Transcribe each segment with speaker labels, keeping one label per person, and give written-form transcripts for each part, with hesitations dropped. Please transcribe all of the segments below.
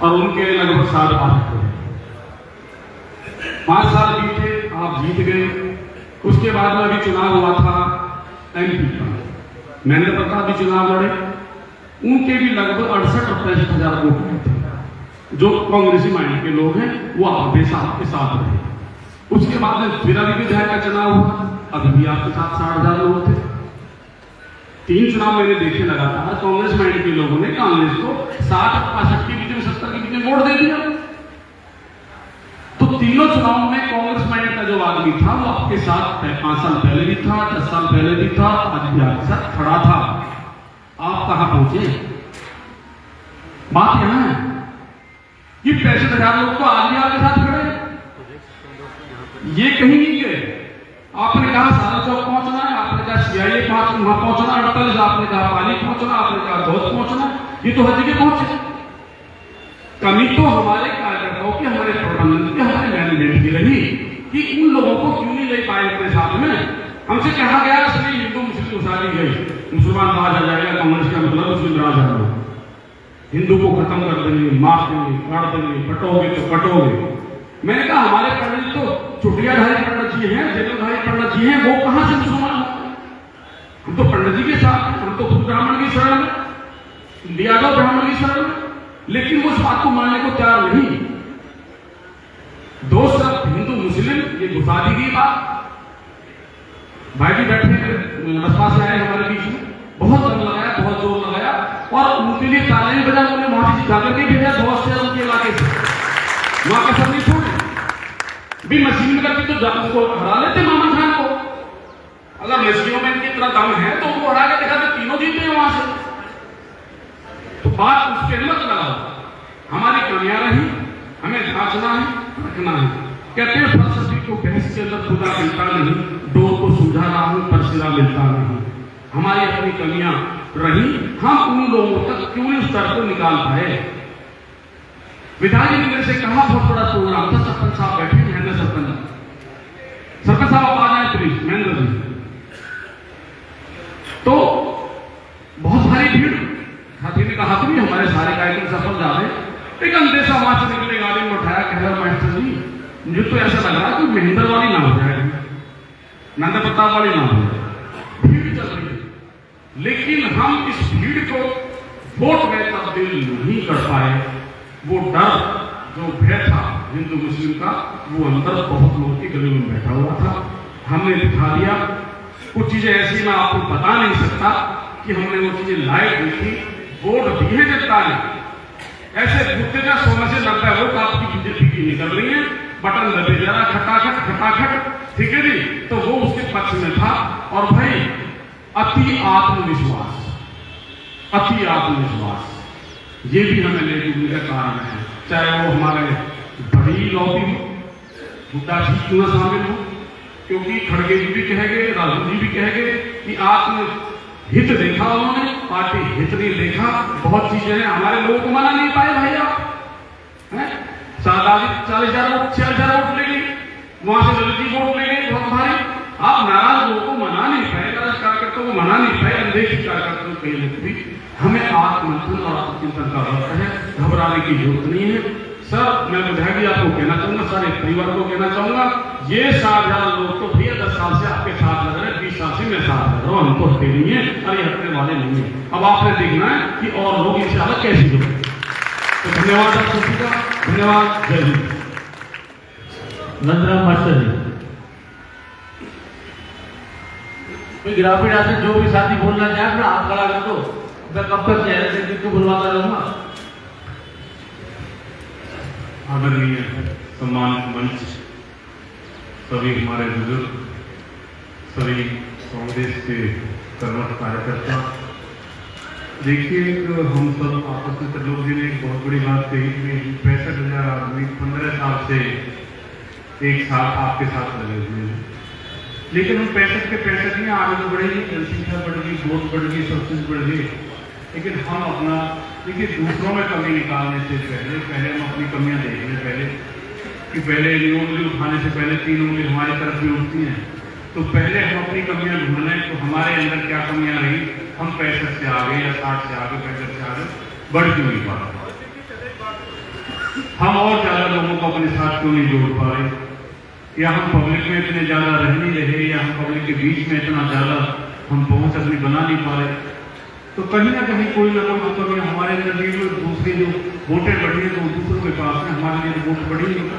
Speaker 1: और उनके लगभग 7 बार थे। 5 साल बीते, आप जीत गए। उसके बाद में अभी चुनाव हुआ था MP का, महेंद्र प्रताप भी चुनाव लड़े, उनके भी लगभग 68 और 65 हजार वोट थे। जो कांग्रेसी माइंड के लोग हैं वो हमेशा आपके साथ रहे। उसके बाद में फिर अभी विधायक का चुनाव हुआ, अभी भी आपके साथ 60 हजार लोग थे। 3 चुनाव मैंने देखे लगातार, कांग्रेस माइंड के लोगों ने कांग्रेस को 60, 65 के बीच में, 70 के बीच में वोट दे दिया। तो तीनों चुनाव में कांग्रेस माइंड का जो आदमी था वो आपके साथ 5 साल पहले भी था, 10 साल पहले भी था, आज भी आपके साथ खड़ा था। आप कहां पहुंचे? बात यहां है कि 65 हजार लोग तो आज भी आपके साथ खड़े, ये कहीं नहीं गए। आपने कहा सारा चौक पहुंचना है, आपने कहा CIA वहां पहुंचना, अड़तालीस, आपने कहा पाली पहुंचना, आपने कहा धोत पहुंचना, ये तो हर जगह पहुंचे। कमी तो हमारे कार्यकर्ताओं की, हमारे प्रबंधन की, हमारे मैनेजमेंट की रही कि उन लोगों को क्यों नहीं ले पाए अपने साथ में। हमसे कहा गया सभी हिंदू मुस्लिम शादी गई, मुसलमान राज आ जाएगा, कांग्रेस का मतलब मुस्लिम राज आ जाएगा, हिंदू को खत्म कर देंगे, मार देंगे, काट देंगे, पटोगे तो पटोगे। मैंने कहा हमारे पंडित तो चुटियाधारी पंडित जी हैं, जैनधारी पंडित जी हैं, वो कहां से मुसलमान? हम तो पंडित जी के साथ, हम तो खुद ब्राह्मण की शरण में, यादव ब्राह्मण की शरण में, लेकिन वो इस बात को मानने को तैयार नहीं। दो तरफ हिंदू मुस्लिम, ये घुसा दी गई बात। भाई जी बैठे बसपा से आए हमारे बीच में, बहुत दम लगाया, बहुत जोर लगाया, और उनके लिए ताले भी बजा, उन्होंने वहां से जाकर के भेजा बहुत से उनके इलाके से, वहां का सब नहीं छोड़े भी मशीन में करके तो उनको हरा लेते मामा खान को। अगर मशीनों में इनकी इतना दम है तो उनको हरा के देखा तो तीनों जीते हैं वहां से। तो बात उसके मत लगाओ, हमारी कमियां रही, हमें जांचना है, रखना है। कहते हैं फलसफी को बहस के अंदर खुदा मिलता नहीं, डोर को सुलझा रहा हूं पर सिरा मिलता नहीं। हमारी अपनी कमियां रही, हम उन लोगों तक क्यों नहीं उस स्तर को निकाल पाए। विधायक ने मेरे से कहा, बहुत बड़ा प्रोग्राम था, सरपंच साहब बैठे, महेंद्र सरपंच साहब आ जाए प्लीज, महेंद्र जी। तो बहुत भारी भीड़, हाथी ने कहा तुम्हें हमारे सारे कार्यक्रम सफल जा रहे। एक अंधे सा वहां से निकले, गाड़ी में उठाया, कह रहा मास्टर जी मुझे तो ऐसा लग रहा है कि महेंद्र वाली ना हो जाए, नंद प्रताप वाली ना हो जाए। भीड़ चल रही है, लेकिन हम इस भीड़ को वोट में तब्दील नहीं कर पाए। वो डर, जो भय था हिंदू मुस्लिम का, वो अंदर बहुत लोगों के गले में बैठा हुआ था। हमने दिखा दिया कुछ चीजें ऐसी, मैं आपको बता नहीं सकता कि हमने वो चीजें लाइव देखी। वोट दिए जनता ने, ऐसे मुद्दे का 100 से 90 वोट आपकी बीजेपी की निकल रही है, बटन दबे जरा खटाखट खटाखट, ठीक है जी। तो वो उसके पक्ष में था। और भाई अति आत्मविश्वास, अति आत्मविश्वास, ये भी हमें ले डूबने का कारण है। चाहे वो हमारे बड़ी लॉबी हुड्डा जी क्यों न शामिल हो, क्योंकि खड़गे जी भी कहेंगे, राजू जी भी कहेंगे कि आत्म हित देखा उन्होंने, पार्टी हित नहीं देखा। बहुत चीजें हैं, हमारे लोगों को मना नहीं पाए भाई आप हैं। 40,000 वोट, 6,000 वोट ले गई, वहां से ललित वोट ले गई बहुत भारी। आप नाराज लोगों को मना नहीं पाए, कार्यकर्ताओं को मना नहीं पाए, अनदेखी कार्यकर्ताओं को कहीं भी। हमें आत्मचिंतन और आत्मचिंतन का वक्त है, घबराने की जरूरत नहीं है। सर मैं विधायक आपको कहना चाहूंगा, सारे परिवार को कहना चाहूंगा, ये 60,000 लोग तो भैया 10 साल से आपके साथ लग रहे हैं, 20 साल से मैं साथ लग रहा हूँ, हमको हटते नहीं है, अरे हटने वाले नहीं है। अब आपने देखना है कि और लोग इनसे अलग कैसे जुड़े। तो धन्यवाद आप सभी का, धन्यवाद, जय हिंद।
Speaker 2: नंदराम मास्टर जी, ग्रामीण आदमी जो भी साथी बोलना चाहे अपना हाथ खड़ा कर दो, मैं कब तक चेहरे को बुलवाता रहूंगा।
Speaker 3: आदरणीय सम्मानित मंच, सभी हमारे बुजुर्ग, सभी कांग्रेस के कर्मठ कार्यकर्ता, देखिए हम सब आपस में त्रिलोक जी ने एक बहुत बड़ी बात कही कि 65,000 आदमी 15 साल से एक साथ आपके साथ लगे हुए हैं। लेकिन हम 65 के 65 नहीं, आगे तो बढ़ेगी, जनसंख्या बढ़ गई, वोट बढ़ गई, सब चीज बढ़ गई। लेकिन हम अपना, देखिए दूसरों में कमी निकालने से पहले हम अपनी कमियां देख लें पहले, कि पहले उंगली उठाने से पहले 3 उंगली हमारी तरफ भी उठती हैं। तो पहले हम अपनी कमियां ढूंढ लें, तो हमारे अंदर क्या कमियां रही, हम 65 से आ गए या 60 से आ गए, 65 से आ गए, बढ़ क्यों नहीं पा। हम और ज़्यादा लोगों को अपने साथ क्यों नहीं जोड़ पा रहे, या हम पब्लिक में इतने ज़्यादा रह नहीं रहे, या हम पब्लिक के बीच में इतना ज़्यादा हम पहुँच अपनी बना नहीं पा रहे। तो कहीं ना कहीं कोई ना कोई तो कभी हमारे नजदीक में दूसरी जो वोटें बढ़ी है तो दूसरों के पास में हमारे लिए वोट बढ़ी नहीं,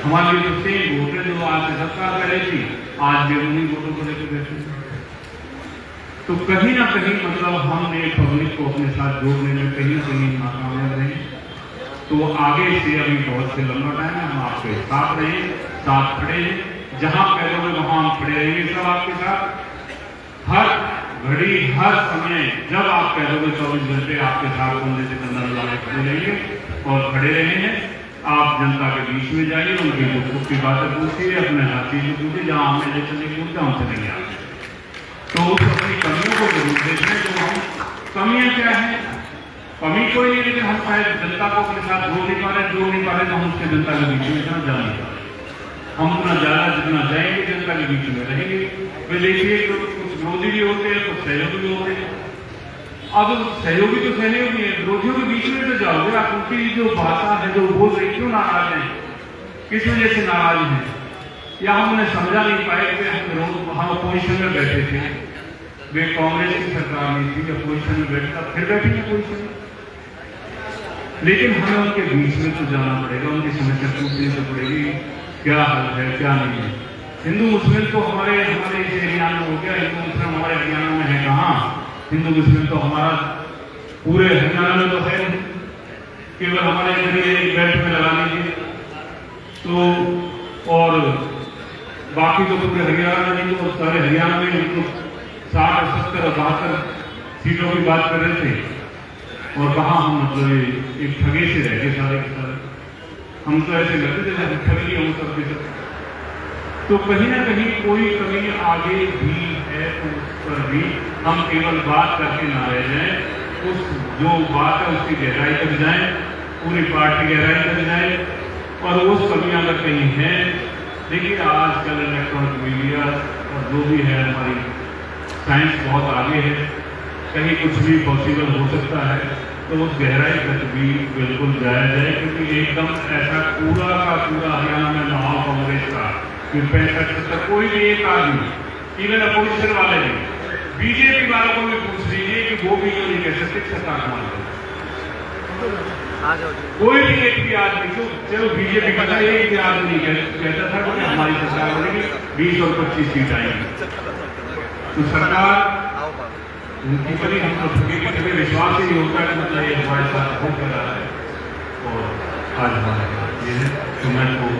Speaker 3: हमारे लिए तो सेम वोटें जो आज सरकार पहले थी आज भी उन्हीं वोटों को लेकर बैठे। तो कहीं ना कहीं मतलब हमने पब्लिक को अपने साथ जोड़ने में कहीं ना कहीं नाकामयाब रहे। तो आगे से अभी बहुत से लंबा टाइम है, हम आपके साथ रहे, साथ खड़े हैं, जहां कहोगे वहां हम खड़े रहेंगे सब आपके साथ। हर घड़ी हर समय जब आप कहोगे 24 घंटे आपके साथ कंधे से कंधा मिला के खड़े रहेंगे और खड़े रहे हैं। आप जनता के बीच में जाइए, उनकी दुख सुख की बातें पूछिए, अपने हर चीज पूछिए, जहाँ हमें जैसे नहीं पूछते हम चलेंगे आप। तो उस अपनी कमियों को जरूर देखें। तो हम कमियां क्या है, कमी कोई नहीं, लेकिन हम शायद जनता को अपने साथ जोड़ नहीं पा रहे तो हम उसके जनता के बीच में इतना जा नहीं पा रहे। हम उतना ज़्यादा जितना जाएंगे जनता के बीच में रहेंगे। वे देखिए तो कुछ विरोधी भी होते हैं, कुछ सहयोगी भी होते हैं। अब सहयोगी तो सहयोगी है, विरोधियों के बीच में तो जाओगे आप, उनकी जो भाषा है जो बोल रही क्यों नाराज है, किस वजह से नाराज है, या हम उन्हें समझा नहीं पाए कि हम अपोजिशन में बैठे थे, वे कांग्रेस की सरकार नहीं थी, अपोजिशन में बैठा फिर बैठेंगे अपोजिशन में। लेकिन हमें उनके बीच में तो जाना पड़ेगा, उनकी समस्या पूछनी तो पड़ेगी, क्या हल है क्या नहीं है। हिंदू मुस्लिम तो हमारे इस एरिया में हो गया, हिंदू मुस्लिम हमारे हरियाणा में है कहाँ, हिंदू मुस्लिम तो हमारा पूरे हरियाणा में तो है, केवल हमारे जरिए बेल्ट में लगा लीजिए तो, और बाकी तो पूरे हरियाणा में नहीं, तो सारे हरियाणा में तो 60, 70 और 72 सीटों की बात कर रहे थे, और कहाँ हम मतलब एक ठगे से रह गए सारे के सारे। हम तो ऐसे लगते थे जैसे ठगी हम सबके सब। तो कहीं ना कहीं कोई कमी आगे भी है, तो उस पर भी हम केवल बात करके ना रह जाएं, उस जो बात है उसकी गहराई तक जाएं, पूरी पार्टी गहराई तक जाए, और उस कमियां अगर कहीं है, देखिए आजकल इलेक्ट्रॉनिक मीडिया और जो भी है हमारी साइंस बहुत आगे है, कहीं कुछ भी पॉसिबल हो सकता है, तो उस गहराई तक भी बिल्कुल जाया जाए। क्योंकि एकदम ऐसा पूरा का पूरा हरियाणा में माहौल कांग्रेस का कि 65-70 कोई भी एक आदमी इवन अपोजिशन वाले नहीं, बीजेपी वालों को भी पूछ लीजिए कि वो भी नहीं कह सकते सरकार मान, कोई भी एक भी आदमी, तो चलो बीजेपी का था एक भी आदमी कहता था कि हमारी सरकार बनेगी 20 और 25 सीट आएंगी, तो सरकार उनकी बनी। हम लोग कभी विश्वास ही नहीं होता कि मतलब ये हमारे साथ हो कर रहा है, और आज हमारे ये है। तो मैं तो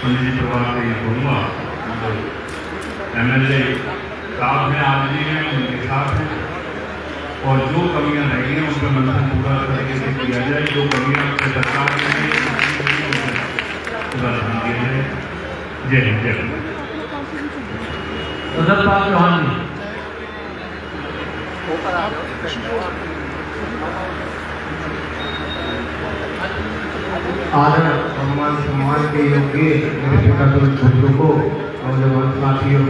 Speaker 3: पंडित जी परिवार से ये बोलूँगा, मतलब MLA साथ में आज भी हैं, उनके साथ हैं, और जो कमियां रहेंगी हैं उनका मंथन पूरा तरीके से किया जाए, जो कमियां सरकार के पूरा ध्यान दिया जाए। जय हिंद, जय हिंद।
Speaker 2: सदरपाल चौहान जी।
Speaker 4: आदर सम्मान के योग्य मेरे पिता बुजुर्गों को, नौजवान साथियों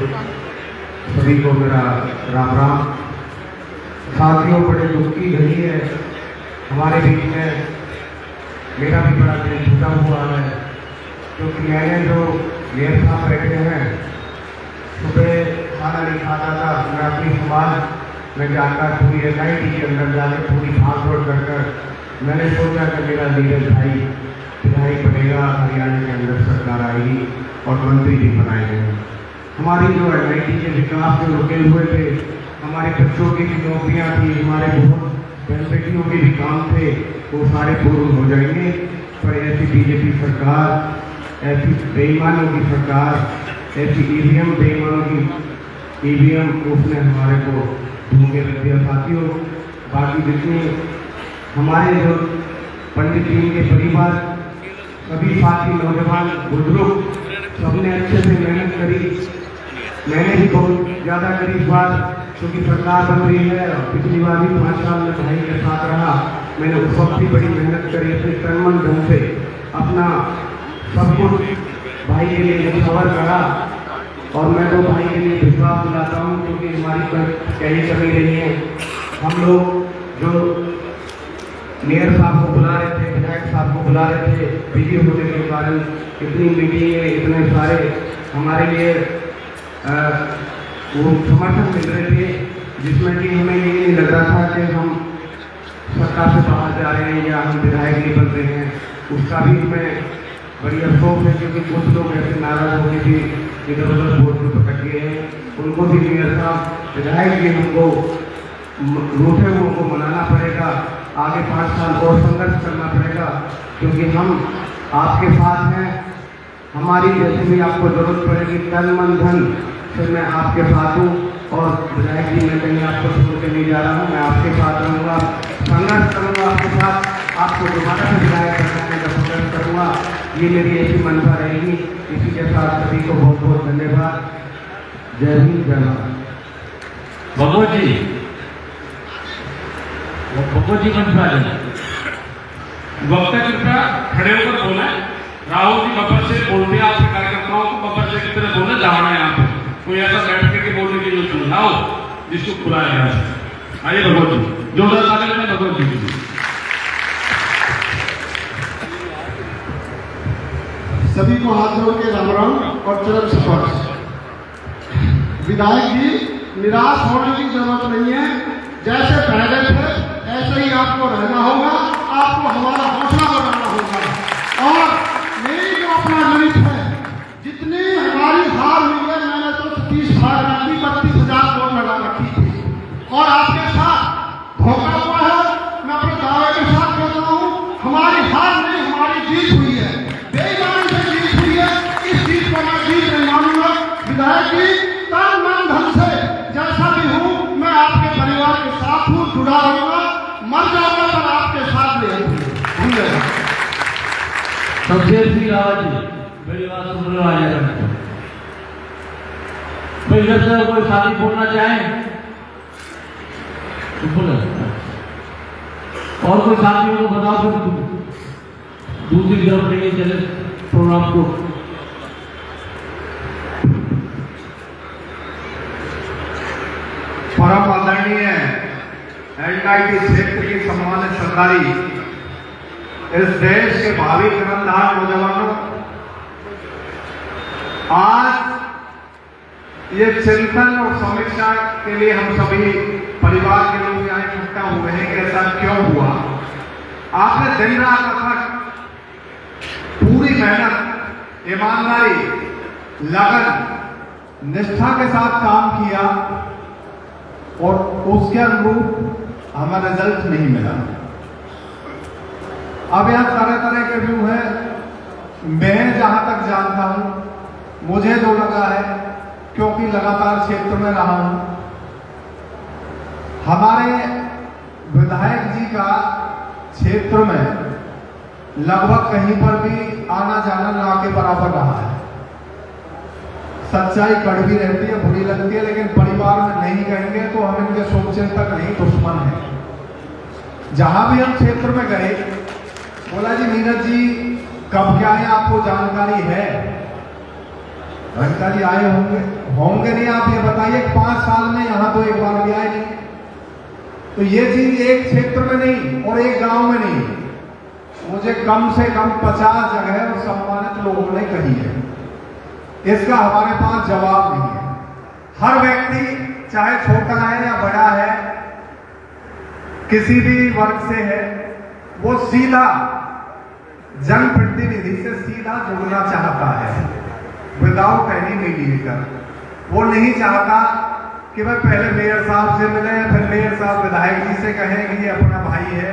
Speaker 4: सभी को मेरा राम राम। साथियों, बड़े दुख की घड़ी है हमारे बीच में, मेरा भी बड़ा दिल टूटा हुआ है, क्योंकि मैंने जो मेयर साहब बैठे हैं, सुबह खाना नहीं खाता था, मैं अपनी समाज में जाकर पूरी SIT के अंदर जाकर पूरी भाग दौड़ कर मैंने सोचा कि मेरा लीडर भाई विधायक बनेगा, हरियाणा के अंदर सरकार आएगी और मंत्री भी बनाए गए। हमारी जो SIT के विकास जो रुके हुए थे, हमारे बच्चों की भी नौकरियाँ थी, हमारे बहुत बहन बेटियों के भी काम थे, वो सारे पूर्ण हो जाएंगे। पर ऐसी बीजेपी सरकार, ऐसी बेईमानों की सरकार, ऐसी EVM बेईमानों की EVM उसने हमारे को ढूंढे रख दिया। साथियों, बाकी जितने हमारे जो पंडित जी के परिवार, सभी साथी, नौजवान, बुजुर्ग, सबने अच्छे से मेहनत करी। मैंने भी बहुत ज़्यादा करी इस बार, क्योंकि सरकार बन रही है, और पिछली बार भी 5 साल में भाई के साथ रहा, मैंने उस वक्त भी बड़ी मेहनत करी, अपने तन-मन धन से अपना सब कुछ भाई के लिए न्यौछावर करा, और मैं तो भाई के लिए विश्वास दिलाता हूँ, क्योंकि हमारी कहीं कमी नहीं है। हम लोग जो मेयर साहब को बुला रहे थे, विधायक साहब को बुला रहे थे, बिजी होने के कारण इतनी मीटिंगें, इतने सारे हमारे लिए वो समर्थन मिल रहे थे, जिसमें कि हमें ये नहीं लग रहा था कि हम सरकार से बाहर जा रहे हैं या हम विधायक नहीं बन रहे हैं। उसका भी हमें बड़ी अफसोस है, क्योंकि कुछ लोग ऐसे नाराज होकर भी इधर उधर वोट में पकड़ गए हैं। उनको भी मेयर साहब, विधायक भी हमको रूठे हुए को मनाना पड़ेगा, आगे 5 साल और संघर्ष करना पड़ेगा, क्योंकि हम आपके साथ हैं। हमारी जैसे भी आपको जरूरत पड़ेगी, तन मन धन से मैं आपके साथ हूँ। और विधायक जी, मैं कहीं आपको छोड़ के नहीं जा रहा हूँ, मैं आपके साथ रहूँगा, संघर्ष करूँगा आपके साथ, आपको दोबारा से विधायक बनाने का संघर्ष करूँगा। ये मेरी ऐसी मनसा रहेगी। इसी के साथ सभी को बहुत बहुत धन्यवाद। जय हिंद, जय भारत।
Speaker 2: भगवत जी मनसा जी,
Speaker 1: वक्ता कृपया खड़े होकर बोले। राहुल जी बब्बर से बोलते हैं, आपके कार्यकर्ताओं को बब्बर से कितने बोले जाना है। यहाँ पे कोई ऐसा बैठ करके बोलने की जरूरत नहीं, आओ जिसको बुलाया गया है। आइए भगवत जी, जोरदार ताली में भगवत जी की।
Speaker 5: सभी को हाथ जोड़ के राम राम और चरण स्पर्श। विधायक जी, निराश होने की जरूरत नहीं है। जैसे पहले थे ऐसे ही आपको रहना होगा, आपको हमारा हौसला बढ़ाना होगा। और मेरी जो अपना गणित है, जितनी हमारी हार हुई है, मैंने तो 32,000 वोट लगा रखी थी और आपके साथ धोखा हुआ है। मैं अपने दावे के साथ कहता हूँ, हमारी हार नहीं, हमारी जीत हुई है, बेईमानी से जीत हुई है। इस जीत को मैं जीत नहीं मानूंगा। विधायक जी, तन मन धन से जैसा भी हूँ, मैं आपके परिवार के साथ हूँ, जुड़ा रहूंगा, मर जाऊंगा पर आपके साथ नहीं। धन्यवाद।
Speaker 2: शमशेर सिंह रावत जी, मेरी बात सुन लो। आ जाएगा भाई, इधर से कोई साथी बोलना चाहे तो बोले, और कोई साथी को बताओ, फिर दूसरी तरफ लेके चले प्रोग्राम को।
Speaker 4: परम आदरणीय एनआईटी क्षेत्र की सम्मानित सरकारी, इस देश के भावी कर्मधार नौजवानों, आज ये चिंतन और समीक्षा के लिए हम सभी परिवार के लोग यहाँ इकट्ठा हुए हैं कि ऐसा क्यों हुआ। आपने दिन रात अथक पूरी मेहनत, ईमानदारी, लगन, निष्ठा के साथ काम किया और उसके अनुरूप हमें रिजल्ट नहीं मिला। अब यहाँ तरह तरह के व्यू है। मैं जहां तक जानता हूं, मुझे जो लगा है, क्योंकि लगातार क्षेत्र में रहा हूं, हमारे विधायक जी का क्षेत्र में लगभग कहीं पर भी आना जाना ना के बराबर रहा है। सच्चाई कड़वी रहती है, बुरी लगती है, लेकिन परिवार में नहीं कहेंगे तो हम इनके शुभचिंतक नहीं, दुश्मन है। जहां भी हम क्षेत्र में गए, बोला जी नीरज जी कब क्या है, आपको जानकारी है? जानकारी आए होंगे नहीं, आप ये बताइए। 5 साल में यहाँ तो एक बार भी आए नहीं। तो ये चीज एक क्षेत्र में नहीं और एक गांव में नहीं, मुझे कम से कम 50 जगह और सम्मानित लोगों ने कही है। इसका हमारे पास जवाब नहीं है। हर व्यक्ति चाहे छोटा है या बड़ा है, किसी भी वर्ग से है, वो सीधा जनप्रतिनिधि से सीधा जुड़ना चाहता है, विदाउट एनी मीडिएटर। वो नहीं चाहता कि वह पहले मेयर साहब से मिले, फिर मेयर साहब विधायक जी से कहें कि ये अपना भाई है।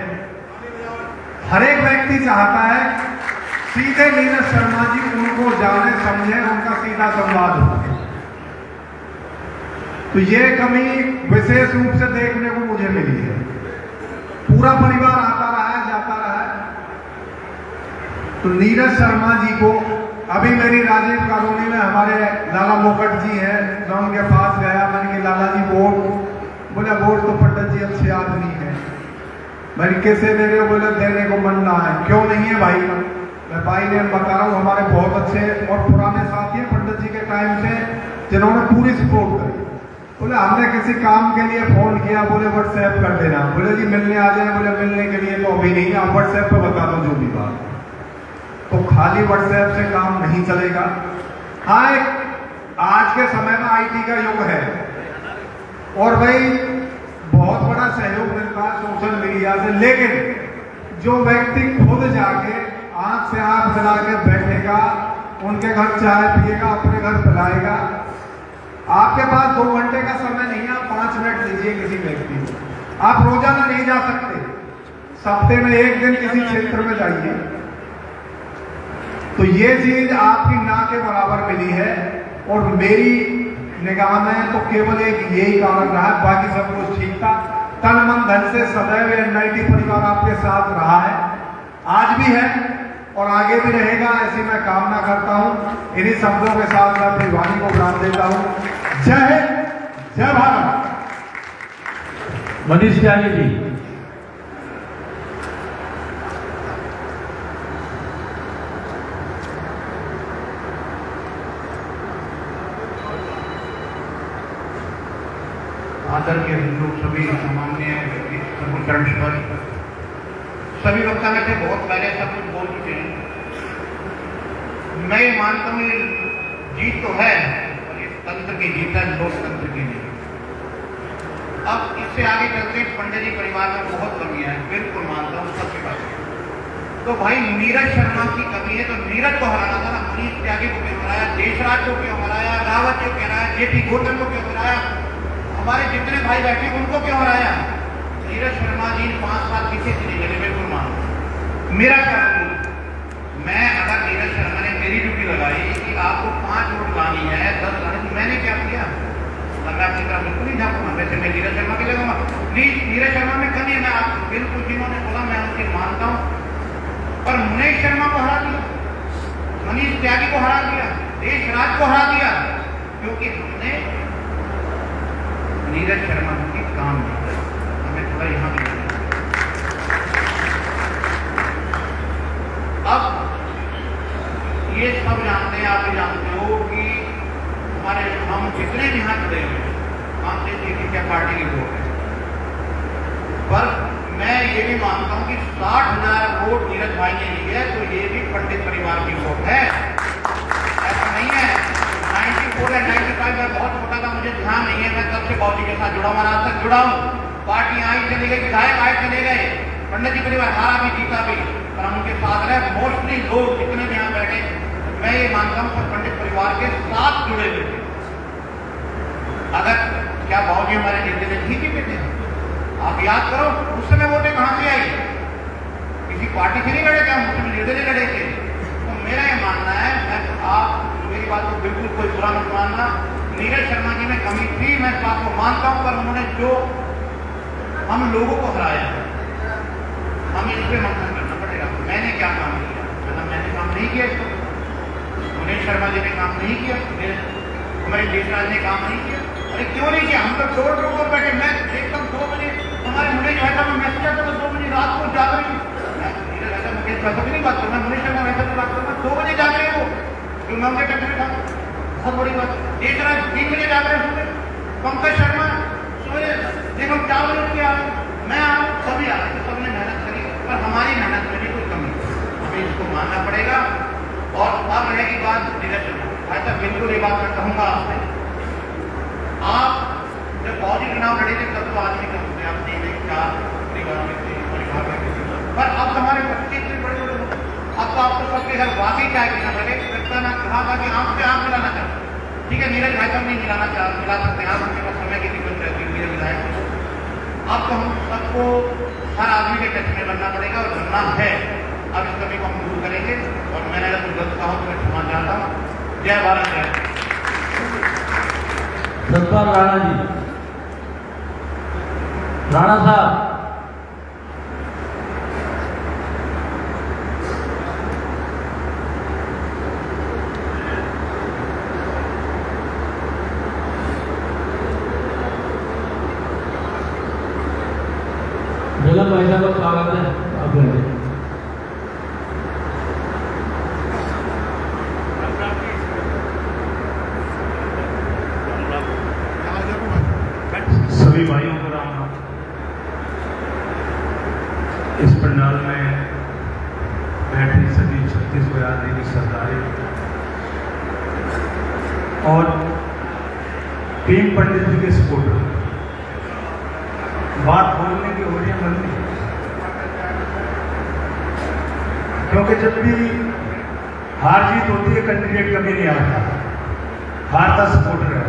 Speaker 4: हर एक व्यक्ति चाहता है सीधे नीरज शर्मा जी उनको जाने समझे, उनका सीधा संवाद हो। तो ये कमी विशेष रूप से देखने को मुझे मिली है। पूरा परिवार आता रहा है, जाता रहा है। तो नीरज शर्मा जी को अभी मेरी राजीव कॉलोनी में हमारे लाला मोकट जी हैं, मैं उनके पास गया, मैंने कहा लाला जी वोट, बोले वोट तो पटन जी अच्छे आदमी है। मैंने कैसे दे रहे हो? बोले देने को मन ना है। क्यों नहीं है भाई? मैं भाई ने बता रहा हूँ, हमारे बहुत अच्छे और पुराने साथी हैं पंडित जी के टाइम से, जिन्होंने पूरी सपोर्ट करी। बोले हमने किसी काम के लिए फोन किया, बोले व्हाट्सएप कर देना। बोले जी मिलने आ जाए, बोले मिलने के लिए तो अभी नहीं, आप व्हाट्सएप पे बता दो जो भी बात। तो खाली व्हाट्सएप से काम नहीं चलेगा। हाँ, आज के समय में आईटी का युग है और भाई बहुत बड़ा सहयोग मिलता है सोशल मीडिया से, लेकिन जो व्यक्ति खुद जाके आंख से आंख मिला के बैठेगा, उनके घर चाय पिएगा, अपने घर पिलाएगा, आपके पास 2 घंटे का समय नहीं है, आप 5 मिनट दीजिए किसी व्यक्ति को। आप रोजाना नहीं जा सकते, सप्ते में 1 दिन किसी क्षेत्र में जाइए। तो ये चीज आपकी ना के बराबर मिली है और मेरी निगाह में तो केवल एक यही कारण रहा है, बाकी सब कुछ ठीक था। तन मन धन से सदैव एनआईटी परिवार आपके साथ रहा है, आज भी है और आगे भी रहेगा, ऐसी मैं कामना करता हूं। इन्हीं शब्दों के साथ मैं अपनी वाणी को विराम देता हूं। जय हिंद, जय भारत।
Speaker 2: मनीष त्यागी जी।
Speaker 6: आदर के लोग सभी सामान्य पर सभी वक्ता में से बहुत पहले सब कुछ बोल चुके हैं। मैं ये मानता हूँ ये जीत तो है और ये तंत्र की जीत है, लोकतंत्र की नहीं। अब इससे आगे चलते पंडित जी परिवार में बहुत कमियां है, बिल्कुल मानता हूँ सबकी बात। तो भाई नीरज शर्मा की कमी है तो नीरज को हराना था ना। मनीष त्यागी को क्यों हराया, देशराज को क्यों हराया, रावत को क्यों हराया, जेपी गौतम को क्यों हराया, हमारे जितने भाई बैठे उनको क्यों हराया। नीरज शर्मा जी 5 साल पीछे से नहीं लगे, बिल्कुल मानो। मेरा क्या करूँ, मैं अगर नीरज शर्मा ने मेरी ड्यूटी लगाई कि आपको 5 वोट लानी है, 10 लानी, तो मैंने क्या किया, मैं अपनी तरफ बिल्कुल नहीं झाँकूंगा। वैसे मैं नीरज शर्मा की लगाऊंगा। नीरज शर्मा में कमी है, मैं आप बिल्कुल जिन्होंने बोला मैं उनकी मानता हूँ, पर मुनीष शर्मा को हरा दिया, मनीष त्यागी को हरा दिया, देशराज को हरा दिया, क्योंकि हमने नीरज शर्मा की काम नहीं किया। हमें थोड़ा यहां भी अब ये सब जानते हैं, आप भी जानते हो कि हमारे हम जितने भी यहां जुड़े हुए हम से क्या पार्टी की वोट है, पर मैं ये भी मानता हूं कि 60,000 वोट नीरज भाई ने लिए है तो ये भी पंडित परिवार की वोट है, ऐसा नहीं है। 94 या 95 में बहुत छोटा था, मुझे ध्यान नहीं है, मैं तब से बाबू के साथ जुड़ा हूं, आज तक जुड़ा हूं। पार्टी आई चली गई, विधायक आए चले गए, पंडित जी परिवार हारा भी जीता भी, पर हम उनके साथ रहे। मोस्टली लोग जितने भी यहाँ बैठे, मैं ये मानता हूँ सब पंडित परिवार के साथ जुड़े हुए थे। अगर क्या बाबू जी हमारे निर्देश में ठीक ही थे, आप याद करो उस समय वोटें कहां से आई, किसी पार्टी से नहीं लड़े थे, हम उसमें निर्दलीय लड़े थे। तो मेरा ये मानना है, मैं आप मेरी बात को बिल्कुल कोई बुरा मत मानना, नीरज शर्मा जी में कमी थी, मैं इस बात को मानता हूं, पर उन्होंने जो हम लोगों को हराया, हमें इस पर मंथन करना पड़ेगा। मैंने क्या काम किया, मैंने काम नहीं किया, मुनीष शर्मा जी ने काम नहीं किया, हमारे देशराज ने काम नहीं किया। अरे क्यों नहीं किया, हम तो छोड़ छोड़ बैठे। मैं देखता हूँ 2 बजे हमारे मुनीष भाई साहब मैसेज आता है, 2 बजे रात को जाग रही मुकेश भाई साहब नहीं बात करना, मुनीष शर्मा वैसा भी बात करना, 2 बजे जाग रहे हो, जो मैं उनके टेंशन था, बहुत बड़ी बात। देशराज 3 बजे जाग रहे सुबह, पंकज शर्मा सुबह देखो 4 बजे के आ रहे, मैं आ रहा हूँ, सभी आ रहे, सबने मेहनत करी, पर हमारी मेहनत में भी कोई कमी, हमें इसको मानना पड़ेगा। और अब रहेगी बात नीरज शर्मा भाई साहब, बिल्कुल ये बात मैं कहूँगा आपसे, आप जब बहुत ही चुनाव लड़े थे तब तो आदमी कम थे, आप 3-4 परिवार में थे, परिवार में थे, पर अब हमारे बच्चे इतने बड़े बड़े लोग, अब तो आपको सबके घर वाकई चाय पीना लगे, लगता ना कहा था कि आंख से आंख मिलाना चाहते। ठीक है, नीरज भाई साहब नहीं मिला सकते हैं, आप उनके पास समय की दिक्कत रहती है, मेरे विधायक। अब तो हम सबको हर आदमी के टच में बनना पड़ेगा और बनना है। अब इस कमी को हम दूर करेंगे और मैंने अगर कुछ गलत कहा तो मैं क्षमा चाहता हूँ। जय भारत, जय
Speaker 2: सतपाल राणा जी। राणा साहब, जगन भाई साहब का स्वागत है, आप बैठे।
Speaker 4: सतीश बयान जी की सरदारी और भीम पंडित जी के सपोर्टर बात बोलने की हो रही है मन में, क्योंकि जब भी हार जीत होती है कैंडिडेट कभी नहीं आता, हारता सपोर्टर है।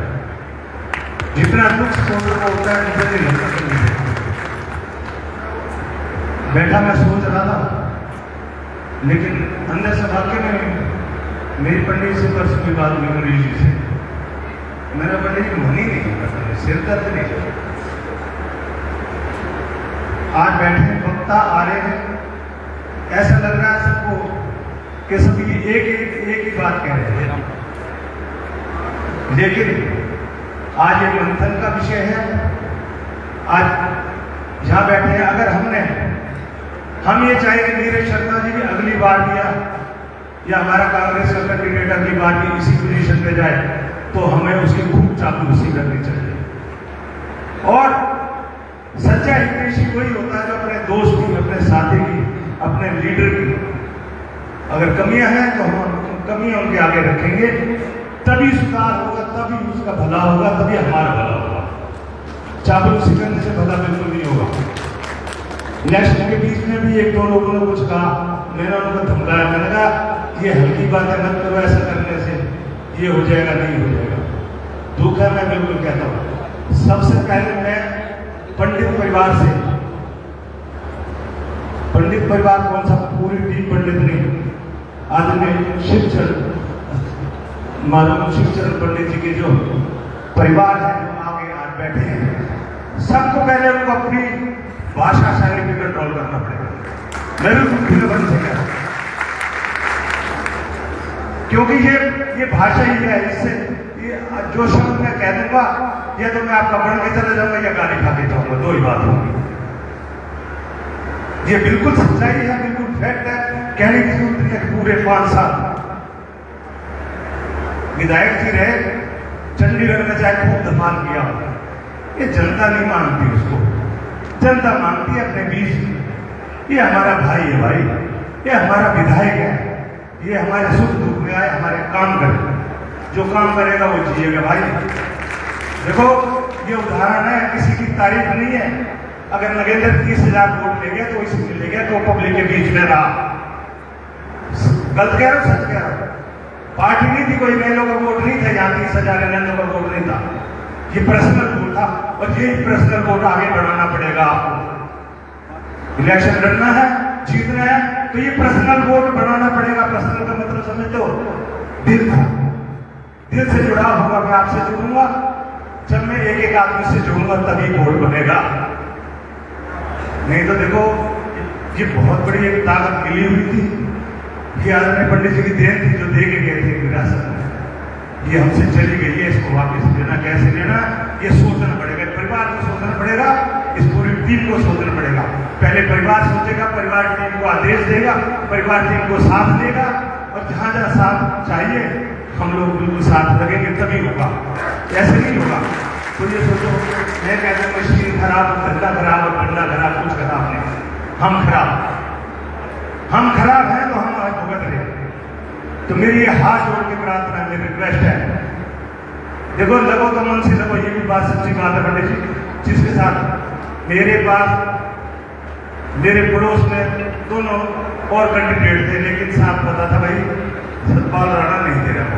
Speaker 4: जितना दुख सपोर्टर को होता है उतना नहीं लगता कैंडिडेट। बैठा मैं सोच रहा था, लेकिन अंदर से वाक्य में मेरी पंडित से परसों की बात हुई मनीष जी से, मेरा पंडित जी मन ही नहीं करता, सिर दर्द नहीं करता। आज बैठे वक्ता आ रहे हैं, ऐसा लग रहा है सबको कि सभी एक ही बात कह रहे हैं, लेकिन आज ये मंथन का विषय है। आज जहां बैठे हैं, अगर हम ये चाहे कि नीरज शर्मा जी भी अगली बार भी या हमारा कांग्रेस का कैंडिडेट अगली बार भी इसी पोजीशन पे जाए, तो हमें उसकी खूब चापलूसी करनी चाहिए। और सच्चा हितैषी वही होता है जो अपने दोस्त की, अपने साथी की, अपने लीडर की अगर कमियां हैं तो हम कमियां उनके आगे रखेंगे, तभी सुधार होगा, तभी उसका भला होगा, तभी हमारा भला होगा। चापलूसी करने से भला बिल्कुल नहीं होगा। इलेक्शन के बीच में भी एक दो लोगों ने कुछ कहा, मैंने उनको धमकाया, मैंने कहा ये हल्की बातें मत करो, ऐसा करने से ये हो जाएगा, नहीं हो जाएगा। दुख है, मैं बिल्कुल कहता हूँ। सबसे पहले मैं पंडित परिवार से, पंडित परिवार कौन सा, पूरी टीम पंडित नहीं, आदरणीय शिवचरण, मानव शिवचरण पंडित जी के जो परिवार है, जो आगे आज बैठे हैं, सबको पहले उनको अपनी भाषा शैली पे कंट्रोल करना पड़ेगा। मैं भी बन सका, क्योंकि ये भाषा ही है, इससे जो शब्द मैं कह दूंगा या तो मैं आपका बढ़ के चला जाऊंगा या गाली खा के जाऊंगा, दो ही बात होगी। ये बिल्कुल सच्चाई है, बिल्कुल फैक्ट है, कहने की जरूरत नहीं है। पूरे 5 साल विधायक जी रहे, चंडीगढ़ में चाहे खूब धमाल किया, ये जनता नहीं मानती उसको, जनता मानती है अपने बीच। ये हमारा भाई है भाई, ये हमारा विधायक है, ये हमारे सुख दुख में आए, हमारे काम करे, जो काम करेगा वो जिएगा भाई। देखो ये उदाहरण है, किसी की तारीफ नहीं है। अगर नगेंद्र 30,000 वोट ले गया तो इसलिए ले गया तो पब्लिक के बीच में रहा। गलत कह रहा हूं, सच कह रहा हूं। पार्टी नहीं थी, कोई मेलों का वोट नहीं था, यहाँ 30,000 नंदों का वोट नहीं था, ये पर्सनल वोट था। और ये पर्सनल वोट आगे बढ़ाना पड़ेगा आपको। इलेक्शन लड़ना है, जीतना है, तो ये पर्सनल वोट बढ़ाना पड़ेगा। पर्सनल का मतलब समझते हो, दिल से जुड़ा होगा। मैं आपसे जुड़ूंगा, जब मैं एक आदमी से जुड़ूंगा तभी वोट बनेगा। नहीं तो देखो ये बहुत बड़ी एक ताकत मिली हुई थी, ये आदरणीय पंडित जी की देन थी जो दे के गए थे विरासत में। ये हमसे चली गई है, इसको वापस लेना, कैसे लेना, ये सोचना पड़ेगा। परिवार को सोचना पड़ेगा, इस पूरी टीम को सोचना पड़ेगा। पहले परिवार सोचेगा, परिवार टीम को आदेश देगा, परिवार टीम को साथ देगा, और जहां जहां साथ चाहिए हम लोग बिल्कुल साथ लगेंगे, तभी होगा, ऐसे नहीं होगा। तो ये सोचो, मैं कहता हूँ मशीन खराब, धंधा खराब और बंदा खराब, कुछ खराब नहीं, हम खराब हैं तो हम आज भुगत रहे। तो मेरी ये हाथ जोड़ के प्रार्थना, मेरी रिक्वेस्ट है, देखो लगो तो मन से लगो, ये भी बात सच्ची बात है पंडित जी। जिसके साथ मेरे पास मेरे पड़ोस में दोनों और कैंडिडेट थे, लेकिन साथ पता था भाई सतपाल राणा नहीं दे रहा,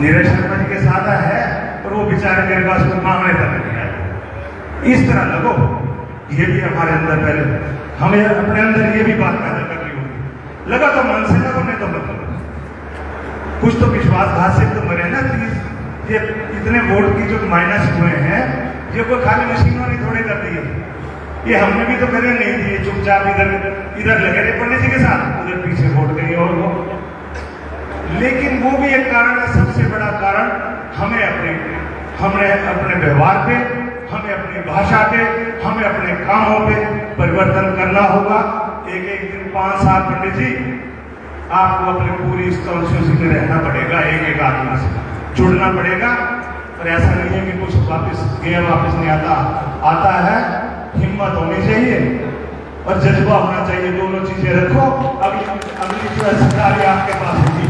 Speaker 4: नीरज शर्मा जी के साथ है, और वो बेचारे मेरे पास कोई मांगने तक नहीं आए। इस तरह लगो, ये भी हमारे अंदर पहले हमें अपने अंदर ये भी बात पैदा करनी होगी। लगा तो मन से लगो, नहीं तो मत लगो। कुछ तो विश्वासघात से तो मरे ना। ये इतने वोट की जो माइनस हुए हैं, ये कोई खाली मशीनों ने थोड़े कर दिए, ये हमने भी तो करे नहीं दिए। चुपचाप इधर लगे रहे पंडित जी के साथ, उधर पीछे वोट गई और वो। लेकिन वो भी एक कारण है, सबसे बड़ा कारण हमें अपने व्यवहार पे, हमें अपनी भाषा पे, हमें अपने कामों पे परिवर्तन करना होगा। एक दिन 5 साल पंडित जी आपको अपनी पूरी इस कॉन्स्टिट्यूंसी में रहना पड़ेगा, एक आदमी से जुड़ना पड़ेगा। और ऐसा नहीं है कि कुछ वापस नहीं आता है। हिम्मत होनी चाहिए और जज्बा होना चाहिए, दोनों चीज
Speaker 3: नीचे रखो, अगली सरकार आपके पास होगी,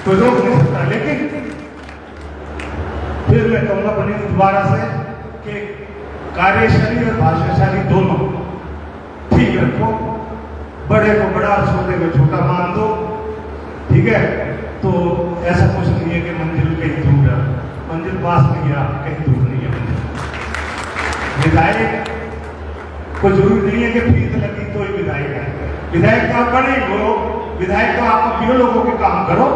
Speaker 3: कोई रोक नहीं सकता। लेकिन फिर मैं कहूँगा बने दोबारा से कि कार्यशैली और भाषाशैली दोनों ठीक रखो, बड़े को बड़ा छोटे को छोटा मान दो, ठीक है। तो ऐसा कुछ नहीं है कि मंजिल कहीं दूर है, मंजिल पास में गया, कहीं दूर नहीं है मंजिल। विधायक को जरूरी नहीं है कि फीस लगी तो ही विधायक है, विधायक तो आप बने हो, विधायक तो आप अपने लोगों के काम करो,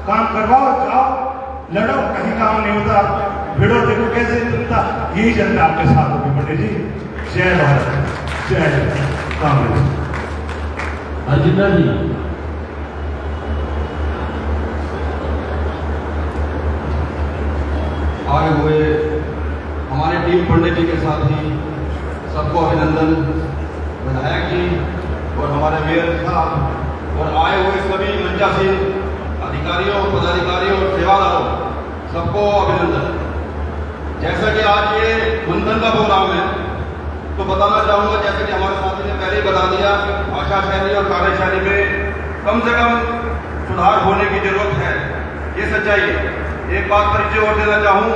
Speaker 3: काम करवाओ, जाओ लड़ो, कहीं काम नहीं होता भिड़ो, देखो कैसे नहीं होता, यही जनता आपके साथ होगी बड़े जी। जय भारत, जय कांग्रेस।
Speaker 2: अर्जुना जी,
Speaker 7: आए हुए हमारे टीम पंडित जी के साथ ही सबको अभिनंदन, विधायक जी और हमारे मेयर साहब और आए हुए सभी मंचासीन अधिकारियों, पदाधिकारियों और सेवादारों, सबको अभिनंदन। जैसा कि आज ये मंथन का प्रोग्राम है, तो बताना चाहूँगा, जैसे कि हमारे साथी ने पहले ही बता दिया, भाषा शैली और कार्यशैली में कम से कम सुधार होने की जरूरत है, ये सच्चाई है। एक बात परिचय और देना चाहूँ,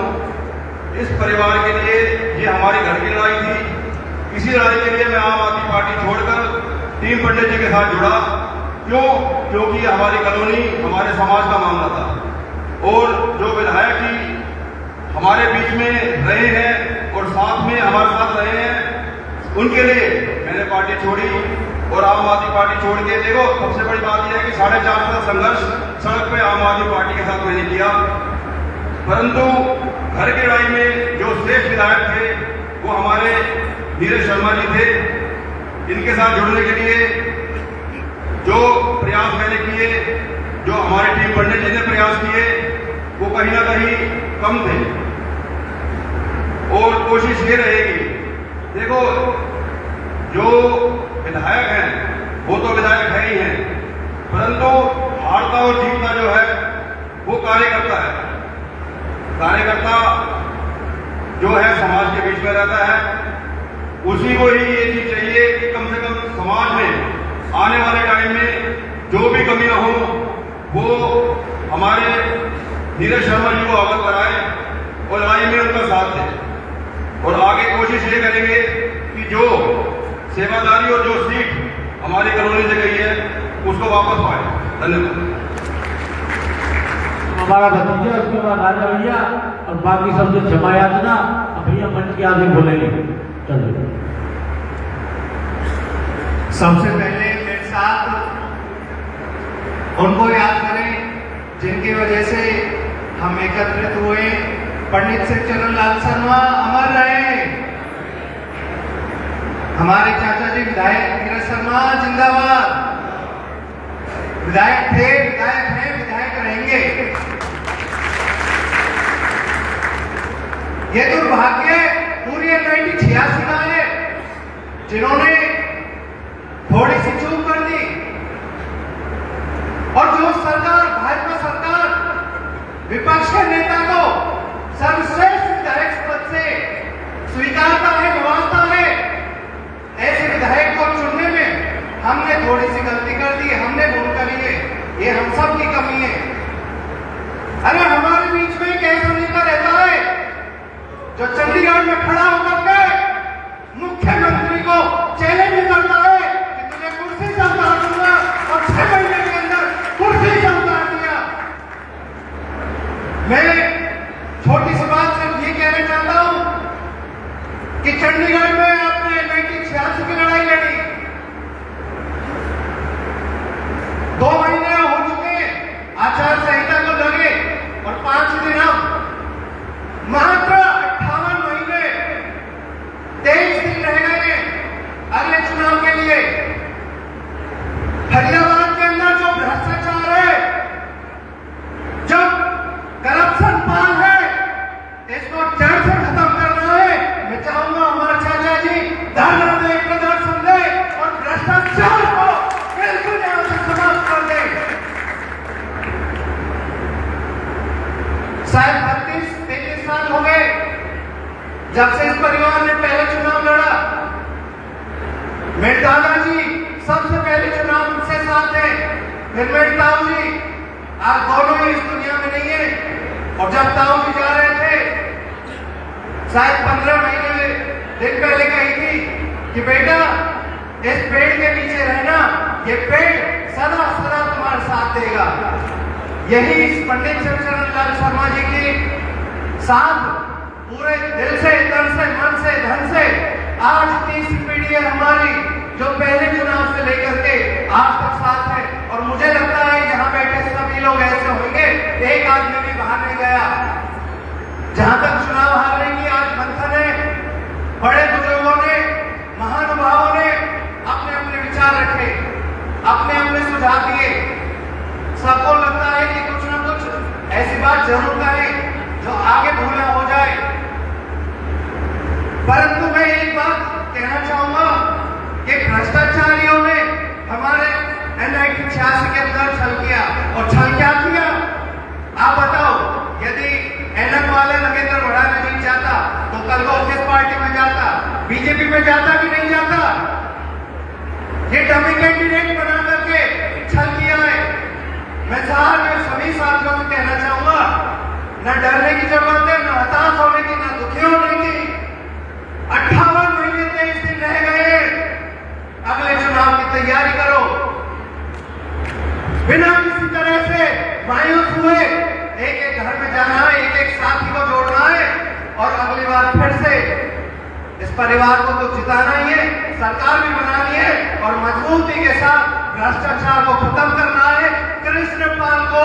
Speaker 7: इस परिवार के लिए ये हमारी घर की लड़ाई थी। इसी लड़ाई के लिए मैं आम आदमी पार्टी छोड़कर टीम पंडित जी के साथ जुड़ा। क्यों? क्योंकि हमारी कॉलोनी, हमारे समाज का मामला था और जो विधायक जी हमारे बीच में रहे हैं और साथ में हमारे साथ रहे हैं, उनके लिए मैंने पार्टी छोड़ी और आम आदमी पार्टी छोड़ के, देखो सबसे बड़ी बात यह है कि 4.5 साल संघर्ष सड़क पे आम आदमी पार्टी के साथ मैंने किया, परंतु घर की लड़ाई में जो श्रेष्ठ विधायक थे वो हमारे नीरज शर्मा जी थे। इनके साथ जुड़ने के लिए जो प्रयास मैंने किए, जो हमारे टीम पंडित जी ने प्रयास किए, वो कहीं ना कहीं कम थे और कोशिश ये रहेगी। देखो, जो विधायक हैं वो तो विधायक है ही हैं, परंतु हारता और जीतता जो है वो कार्यकर्ता है। कार्यकर्ता जो है समाज के बीच में रहता है, उसी को ही ये चीज चाहिए कि कम से कम समाज में आने वाले टाइम में जो भी कमियां हो वो हमारे नीरज शर्मा जी को अवगत कराए और लड़ाई में उनका साथ दें। और आगे कोशिश ये करेंगे कि जो सेवादारी और जो सीट हमारी कॉलोनी से गई है उसको वापस पाए। धन्यवाद।
Speaker 2: हमारा भतीजा, उसके बाद राजा भैया और बाकी सब जो क्षमा याचना, अब भैया मंच के आगे बोलेंगे। चलिए।
Speaker 6: सबसे पहले मेरे साथ उनको याद करें जिनकी वजह से हम एकत्रित हुए। पंडित श्री चरणलाल शर्मा अमर रहे, हमारे चाचा जी विधायक नीरज शर्मा जिंदाबाद। विधायक थे, विधायक हैं, विधायक रहेंगे। ये दुर्भाग्य पूरी 1986 का है जिन्होंने थोड़ी सी चूक कर दी और जो सरकार, भाजपा सरकार विपक्ष के नेता को सर्वश्रेष्ठ विधायक पद से स्वीकारता है, निभाता है, ऐसे विधायक को चुनने में हमने थोड़ी सी गलती कर दी, हमने भूल करी है, ये हम सब की कमी है। अरे हमारे बीच में एक ऐसा नेता रहता है जो चंडीगढ़ में खड़ा होकर के मुख्यमंत्री को चैलेंज करता है कि तुझे कुर्सी से उतार दूंगा और 6 महीने के अंदर कुर्सी से उतार दिया। मैं छोटी सी बात सिर्फ ये कहना चाहता हूं कि चंडीगढ़ में आपने 1986 की लड़ाई लड़ी, 2 महीने हो चुके आचार संहिता को लगे और 5 दिन अब, मात्र 58 महीने 23 दिन रह गए अगले चुनाव के लिए। हेलमेट ताऊ जी, आप दोनों ही इस दुनिया में नहीं है। और जब ताऊ जी जा रहे थे, शायद 15 महीने दिन पहले कही थी कि बेटा इस पेड़ के नीचे रहना, ये पेड़ सदा सदा तुम्हारा साथ देगा। यही इस पंडित शिवचरण लाल शर्मा जी की साथ पूरे दिल से, तन से, मन से, धन से आज तीसरी पीढ़ी है हमारी, जो पहले चुनाव से लेकर के आज तक साथ है। और मुझे लगता है यहाँ बैठे सभी लोग ऐसे होंगे, एक आदमी भी बाहर नहीं गया। जहां तक चुनाव हारने की आज मंथन है, बड़े बुजुर्गों ने, महानुभावों ने अपने अपने विचार रखे, अपने अपने सुझाव दिए। सबको लगता है कि कुछ ना कुछ ऐसी बात जरूर करें जो आगे भूला हो जाए। परंतु मैं एक बात कहना चाहूंगा कि भ्रष्टाचारियों ने हमारे NIT-86 के अंदर छल किया। और छल क्या किया आप बताओ? यदि NM वाले नगेंद्र भड़ाना जीत जाता तो कल को किस पार्टी में जाता? बीजेपी में जाता कि नहीं जाता? ये डमी कैंडिडेट बना करके छल किया है। मैं सभी साथियों से कहना चाहूंगा, न डरने की जरूरत है, न हताश होने की, न दुखी होने की। 58 महीने 23 दिन रह गए, अगले चुनाव की तैयारी करो। बिना किसी तरह से मायूस हुए एक एक घर में जाना है, एक एक साथी को जोड़ना है और अगली बार फिर से इस परिवार को तो जिताना ही है, सरकार भी बनानी है और मजबूती के साथ भ्रष्टाचार को खत्म करना है। कृष्णपाल को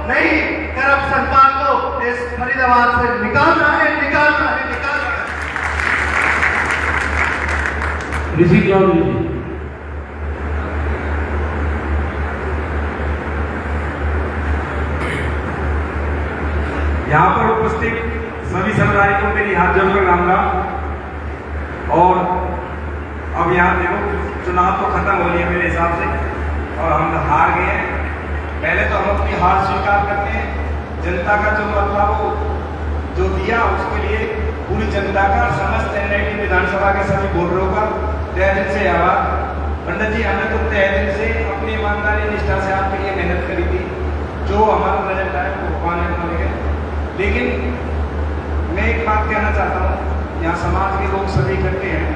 Speaker 6: नहीं, करप्शन पाल को इस फरीदाबाद से निकालना है, निकालना है, निकालना है।
Speaker 2: ऋषि चौधरी जी।
Speaker 8: यहाँ पर उपस्थित सभी समुदाय को मेरी हाथ जोड़कर राम राम। और अब यहाँ देखो चुनाव तो खत्म हो गया मेरे हिसाब से और हम हार गए हैं। पहले तो हम अपनी हार स्वीकार करते हैं। जनता का जो मतलब वो जो दिया उसके लिए पूरी जनता का, समस्त NIT विधानसभा के सभी वोटरों का तहे दिल से आभार। पंडित जी, हमने तो तहे दिल से अपनी ईमानदारी निष्ठा से आपके लिए मेहनत करी थी। जो हमारा रिजल्ट आया वो भगवान ने बन गए। लेकिन मैं एक बात कहना चाहता हूँ, यहाँ समाज के लोग सभी इकट्ठे हैं।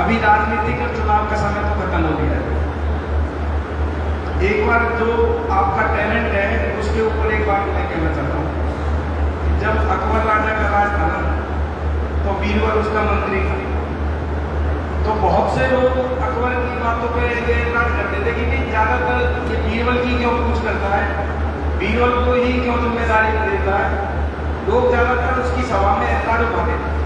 Speaker 8: अभी राजनीतिक और चुनाव का समय तो खत्म हो गया है। एक बार जो आपका टैलेंट है उसके ऊपर एक बात मैं कहना चाहता हूँ। जब अकबर राजा का राज था ना, तो बीरबल उसका मंत्री था। तो बहुत से लोग अकबर की बातों पर एतराज करते थे कि ज्यादातर ये बीरबल की क्यों कुछ करता है, बीरबल को ही क्यों जिम्मेदारी देता है। लोग ज्यादातर उसकी सभा में एतराज उठाते थे।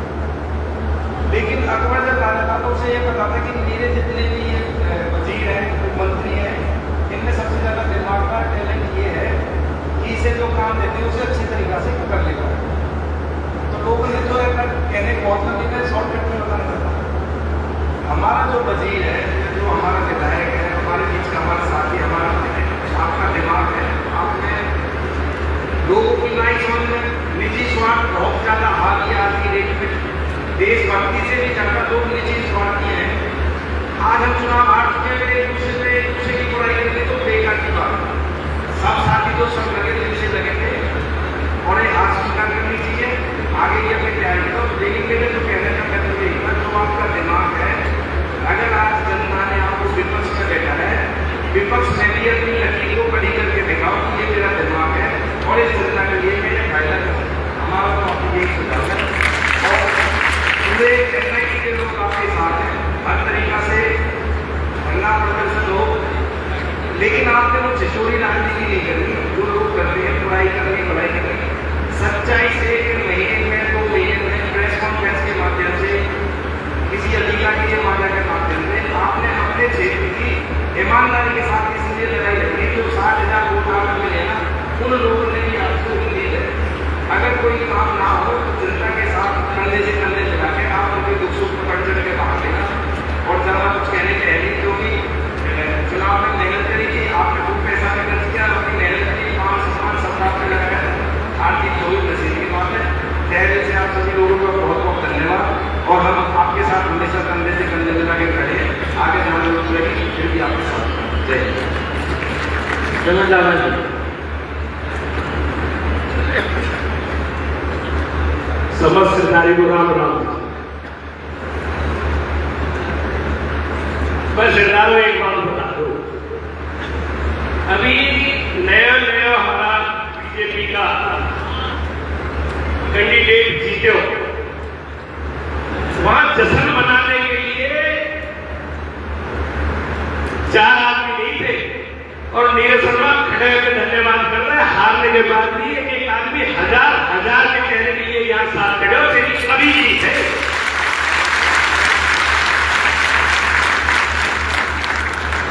Speaker 8: लेकिन अकबर जब राजा था तो उसे यह पता था कि मेरे जितने भी ये वजीर हैं, मंत्री हैं, इनमें सबसे ज्यादा दिमाग का टैलेंट ये है कि इसे जो काम देते हैं उसे अच्छी तरीका से कर लेगा। तो लोगों ने जो कहने को बहुत ना शॉर्टकट में बताना चाहता हूँ। हमारा जो वजीर है, जो हमारा विधायक है, हमारे बीच का हमारा साथी, हमारा आपका दिमाग है, आपने लोगों की लाइफ में निजी स्वार्थ बहुत ज्यादा हावी किया आज की डेट में। देशभक्ति से भी ज्यादा लोग निजी स्वार्थी हैं। आज हम चुनाव हार चुके हैं, एक दूसरे की बुराई करते तो बेकार की बात। सब साथी तो सब लगे दिल से लगे थे और ये हार स्वीकार करनी चाहिए। आगे की अपनी तैयारी करो। लेकिन मेरे जो कहने का मतलब यही था, जो आपका दिमाग है, अगर आज जनता ने आपको विपक्ष में बैठा है, विपक्ष में भी अपनी लकड़ी को कड़ी करके दिखाओ कि ये मेरा दिमाग है और इस जनता के लिए मैंने फायदा कर। हमारा तो आपको यही सुझाव है और पूरे NIT के लोग आपके साथ हैं, हर तरीका से हल्ला प्रदर्शन हो। लेकिन आपने वो छिछोरी राजनीति नहीं करनी जो लोग कर रहे हैं, बुराई करनी, बुराई करनी। सच्चाई से महीने में 2 महीने में प्रेस कॉन्फ्रेंस के माध्यम से, किसी अधिकारी के माध्यम के माध्यम से आपने अपने क्षेत्र की ईमानदारी के साथ इसलिए लड़ाई लड़ी। जो 60,000 वोट आपको मिले ना, उन लोगों ने भी आपको उम्मीद है। अगर कोई काम ना हो तो जनता के साथ कंधे से कंधे मिला के आप उनके दुख सुख पकड़ चढ़ के बाहर लेना। और ज़्यादा कुछ कहने के है नहीं, क्योंकि चुनाव में मेहनत करी थी, आपने खूब पैसा खर्च किया, अपनी मेहनत की, मान सम्मान सब आपने लगाया। आर्थिक कोई नसीब की बात है। तहे से आप सभी लोगों का बहुत बहुत धन्यवाद। और हम आपके साथ हमेशा कंधे से कंधे मिला के खड़े हैं। आगे जाने वाली फिर भी आपके साथ। जय हिंद।
Speaker 2: जगन दादा जी।
Speaker 1: समस्त सरकारी को राम राम। मैं सरदारों एक बात बता दो, अभी नया नया हमारा बीजेपी का कैंडिडेट जीते हो, वहां जश्न मनाने के लिए 4 आदमी नहीं थे और नीरज शर्मा खड़े होकर धन्यवाद कर रहे हैं। हारने के बाद भी एक आदमी हजार के कहने के लिए यहाँ साथ खड़े हो, तेरी कभी जीत है।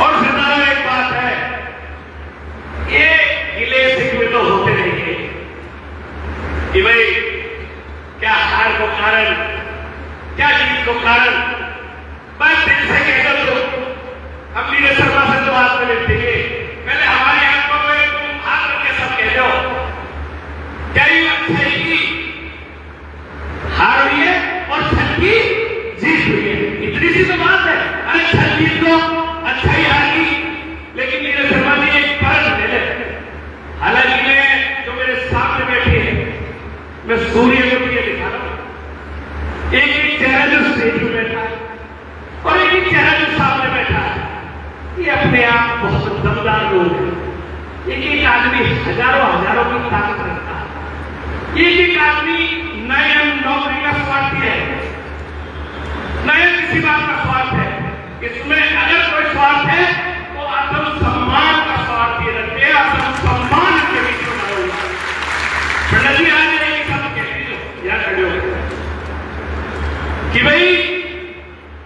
Speaker 1: और सरदारों एक बात है, ये गिले शिकवे तो होते रहेंगे कि भाई क्या हार को कारण, क्या जीत को कारण। बस दिल से कह दो, हम नीरज शर्मा से तो बात कर लेते हैं, पहले हमारी आंखों में तुम हाथ करके सब कह दो क्या ये अच्छा की हार हुई है और छल की जीत हुई है, इतनी सी तो बात है। अरे छल जीत लो, अच्छा ही हार की, लेकिन नीरज शर्मा जी एक फर्क ले ले। हालांकि मैं जो मेरे सामने बैठे हैं, मैं सूर्य को भी दिखा रहा हूं, एक चेहरा जो स्टेज में बैठा है और एक चेहरा जो सामने बैठा है, ये अपने आप बहुत दमदार लोग हैं। एक आदमी हजारों की ताकत रखता है। एक आदमी नए नौकरी का स्वार्थ है, नए किसी बात का स्वार्थ है। इसमें अगर कोई स्वार्थ है तो आत्म सम्मान का स्वार्थ ये रखते हैं, आत्म सम्मान के बीच में होगा। पंडित जी आज एक सब कहते हो यहाँ खड़े हो कि भाई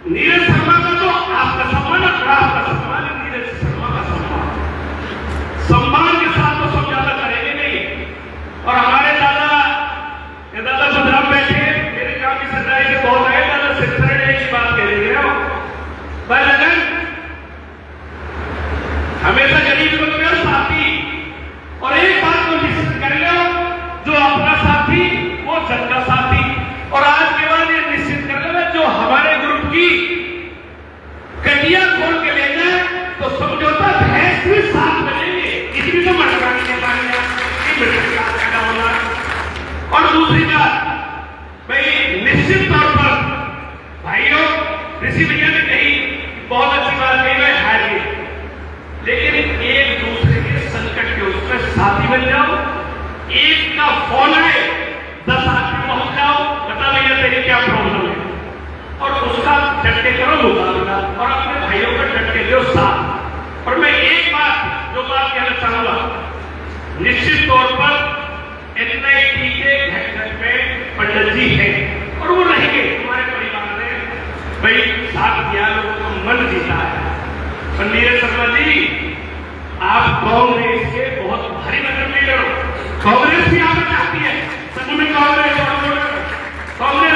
Speaker 1: नीरज शर्मा का तो आपका सम्मान और आपका सम्मान, नीरज शर्मा का सम्मान के साथ तो सब ज्यादा करेंगे नहीं। और हमारे दादा बदराम बैठे, मेरे काम की सरदारी से बहुत आए, दादा सिद्धर ने एक बात कह रही है, भाई लगन हमेशा गरीब लोग का साथी, और एक बात को निश्चित कर लो, जो अपना साथी वो जग का साथी। और आज के बाद ये निश्चित कर लो, जो हमारे ग्रुप की कटिया खोल के ले जाए तो समझौता भैंस भी साथ बनेंगे, इसमें तो मटकानी के पानी होना। और दूसरी बात भाई, निश्चित तौर पर भाइयों, ऋषि भैया ने कही बहुत अच्छी बात कही, मैं हारी, लेकिन एक दूसरे के संकट के उसमें साथी बन जाओ। एक का फोन आए 10 आदमी पहुंच जाओ, बता भैया तेरी क्या प्रॉब्लम है, और उसका डटे करो मुकाबला और अपने भाइयों का डटे लो साथ। और मैं एक बात जो बात कहना चाहूंगा, निश्चित तौर पर NIT के घर में पंडित जी हैं और वो रहेंगे, हमारे परिवार ने भाई साथ दिया, लोगों को मन जीता है। और नीरज शर्मा जी, आप कांग्रेस के बहुत भारी नजर ले लो, कांग्रेस भी आपको चाहती है, सच में कांग्रेस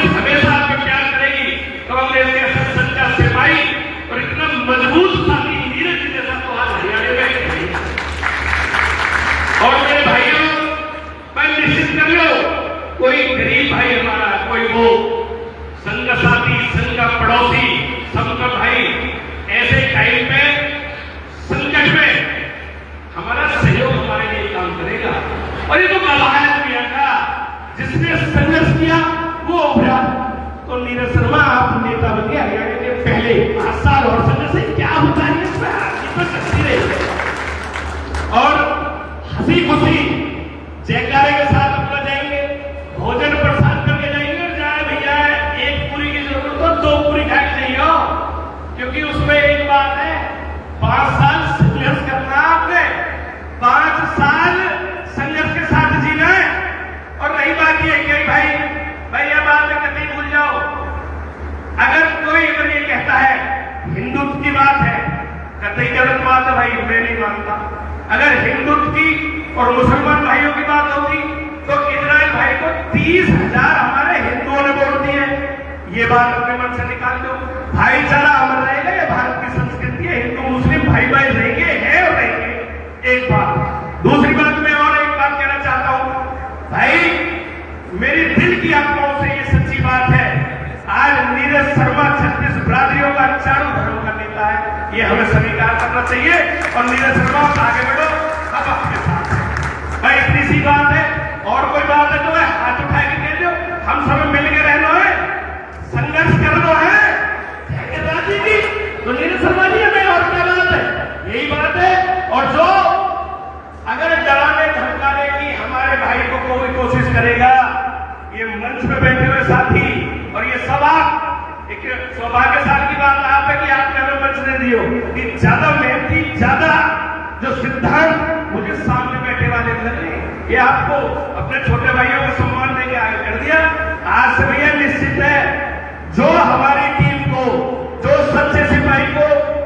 Speaker 1: हमेशा आपको प्यार करेगी। कांग्रेस के सच्चा सिपाही और इतना मजबूत साथी नीरज जी जैसा तो आज हरियाणा में नहीं। और मेरे भाइयों, मैं निश्चित कर लो, कोई गरीब भाई हमारा, कोई वो संघ साथी, संघ का पड़ोसी, सबका भाई ऐसे टाइम पे संकट में हमारा सहयोग हमारे लिए काम करेगा। और ये तो कलायत किया था, जिसने संघर्ष किया वो उभरा। तो नीरज शर्मा आप नेता बन गए हरियाणा के पहले 5 साल, और संघर्ष से क्या होता है करती रही और हंसी खुशी जयकारे के साथ अपना जाएंगे, भोजन प्रसाद करके जाएंगे। और जाए भैया एक पूरी की जरूरत हो 2 पूरी खा के जाइए, क्योंकि उसमें एक बात है, 5 साल संघर्ष करना आपने, 5 साल संघर्ष के साथ जीना है। और रही बात ये कि भाई यह बात कभी भूल जाओ, अगर कोई ये कहता है हिंदुत्व की बात है, कतई गलत बात है भाई, मैं नहीं मानता। अगर हिंदुत्व की और मुसलमान भाइयों की बात होती तो इजराइल भाई को 30,000 हमारे हिंदुओं ने वोट दिए। ये बात अपने मन से निकाल दो, भाईचारा अमर रहेगा, ये भारत की संस्कृति है, हिंदू मुस्लिम भाई भाई रहेंगे, है और रहेंगे। एक बात। दूसरी बात, मैं और एक बात कहना चाहता हूं भाई, मेरी दिल की आत्माओं से ये सच्ची बात है, आज नीरज शर्मा 36 बिरादरियों का, चारों धर्मों का नेता है, ये हमें स्वीकार करना चाहिए। और नीरज शर्मा आगे बढ़ो,
Speaker 8: अब आपके साथ है भाई, इतनी सी बात है। और कोई बात है तो है हाथ उठा के कह दो, हम सब मिल के रहना है, संघर्ष करना है राजी जी। तो नीरज शर्मा जी हमें और क्या बात है, यही बात है। और जो अगर डराने धमकाने की हमारे भाई को कोई कोशिश करेगा, ये मंच पे बैठे हुए साथी और ये सभा, एक सौभाग्यशाली की बात आप है कि आपने हमें मंच दे दियो कि ज्यादा मेहनती, ज्यादा जो सिद्धांत मुझे सामने बैठे वाले लगे, ये आपको अपने छोटे भाइयों को सम्मान देके आगे कर दिया। आज से भैया निश्चित है, जो हमारी टीम को, जो सच्चे सिपाही को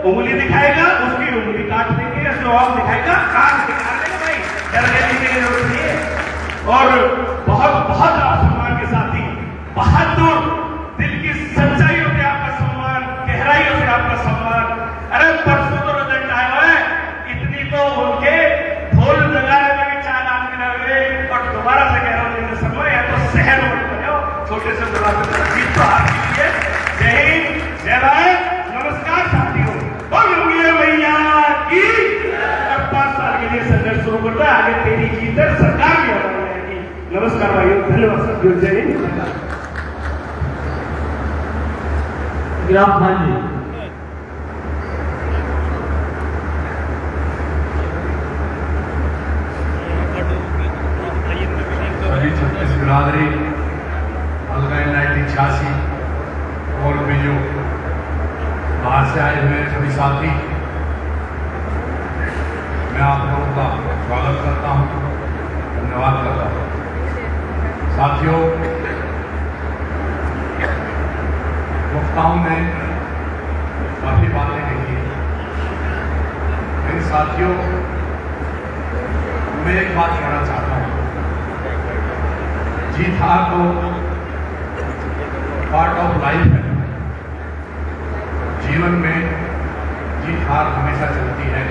Speaker 8: उंगली दिखाएगा उसकी उंगली काट देंगे, जवाब दिखाएगा कान दिखा देंगे भाई, डरने की जरूरत नहीं है। और बहुत बहुत आप सम्मान के साथी, बहादुर दिल की सच्चाइयों से आपका सम्मान, गहराइयों से आपका सम्मान। अरे परसों तो रिजल्ट आया है, इतनी तो उनके ढोल नगाड़े में भी 4 आदमी लगे। और दोबारा से कह रहा हूँ नीरज शर्मा, या तो शहर मत बनो, छोटे से बड़ा जीत तो हाथ कीजिए। जय हिंद, जय भारत, नमस्कार साथियों, और भैया की 5 साल के लिए संघर्ष शुरू करता है, आगे तेरी जीत है, सरकार भी हमारी रहेगी। नमस्कार भाइयों, धन्यवाद साथियों, जय हिंद।
Speaker 2: गिराफ मान जी।
Speaker 3: सभी छत्तीस बिरादरी, अलगा 1986 और भी जो बाहर से आए हुए सभी साथी, मैं आप लोगों का स्वागत करता हूं, धन्यवाद करता हूं। साथियों, वक्ताओं ने काफी बातें कही, इन साथियों मैं एक बात कहना चाहता हूं, जीत हार तो पार्ट ऑफ लाइफ है, जीवन में जीत हार हमेशा चलती है,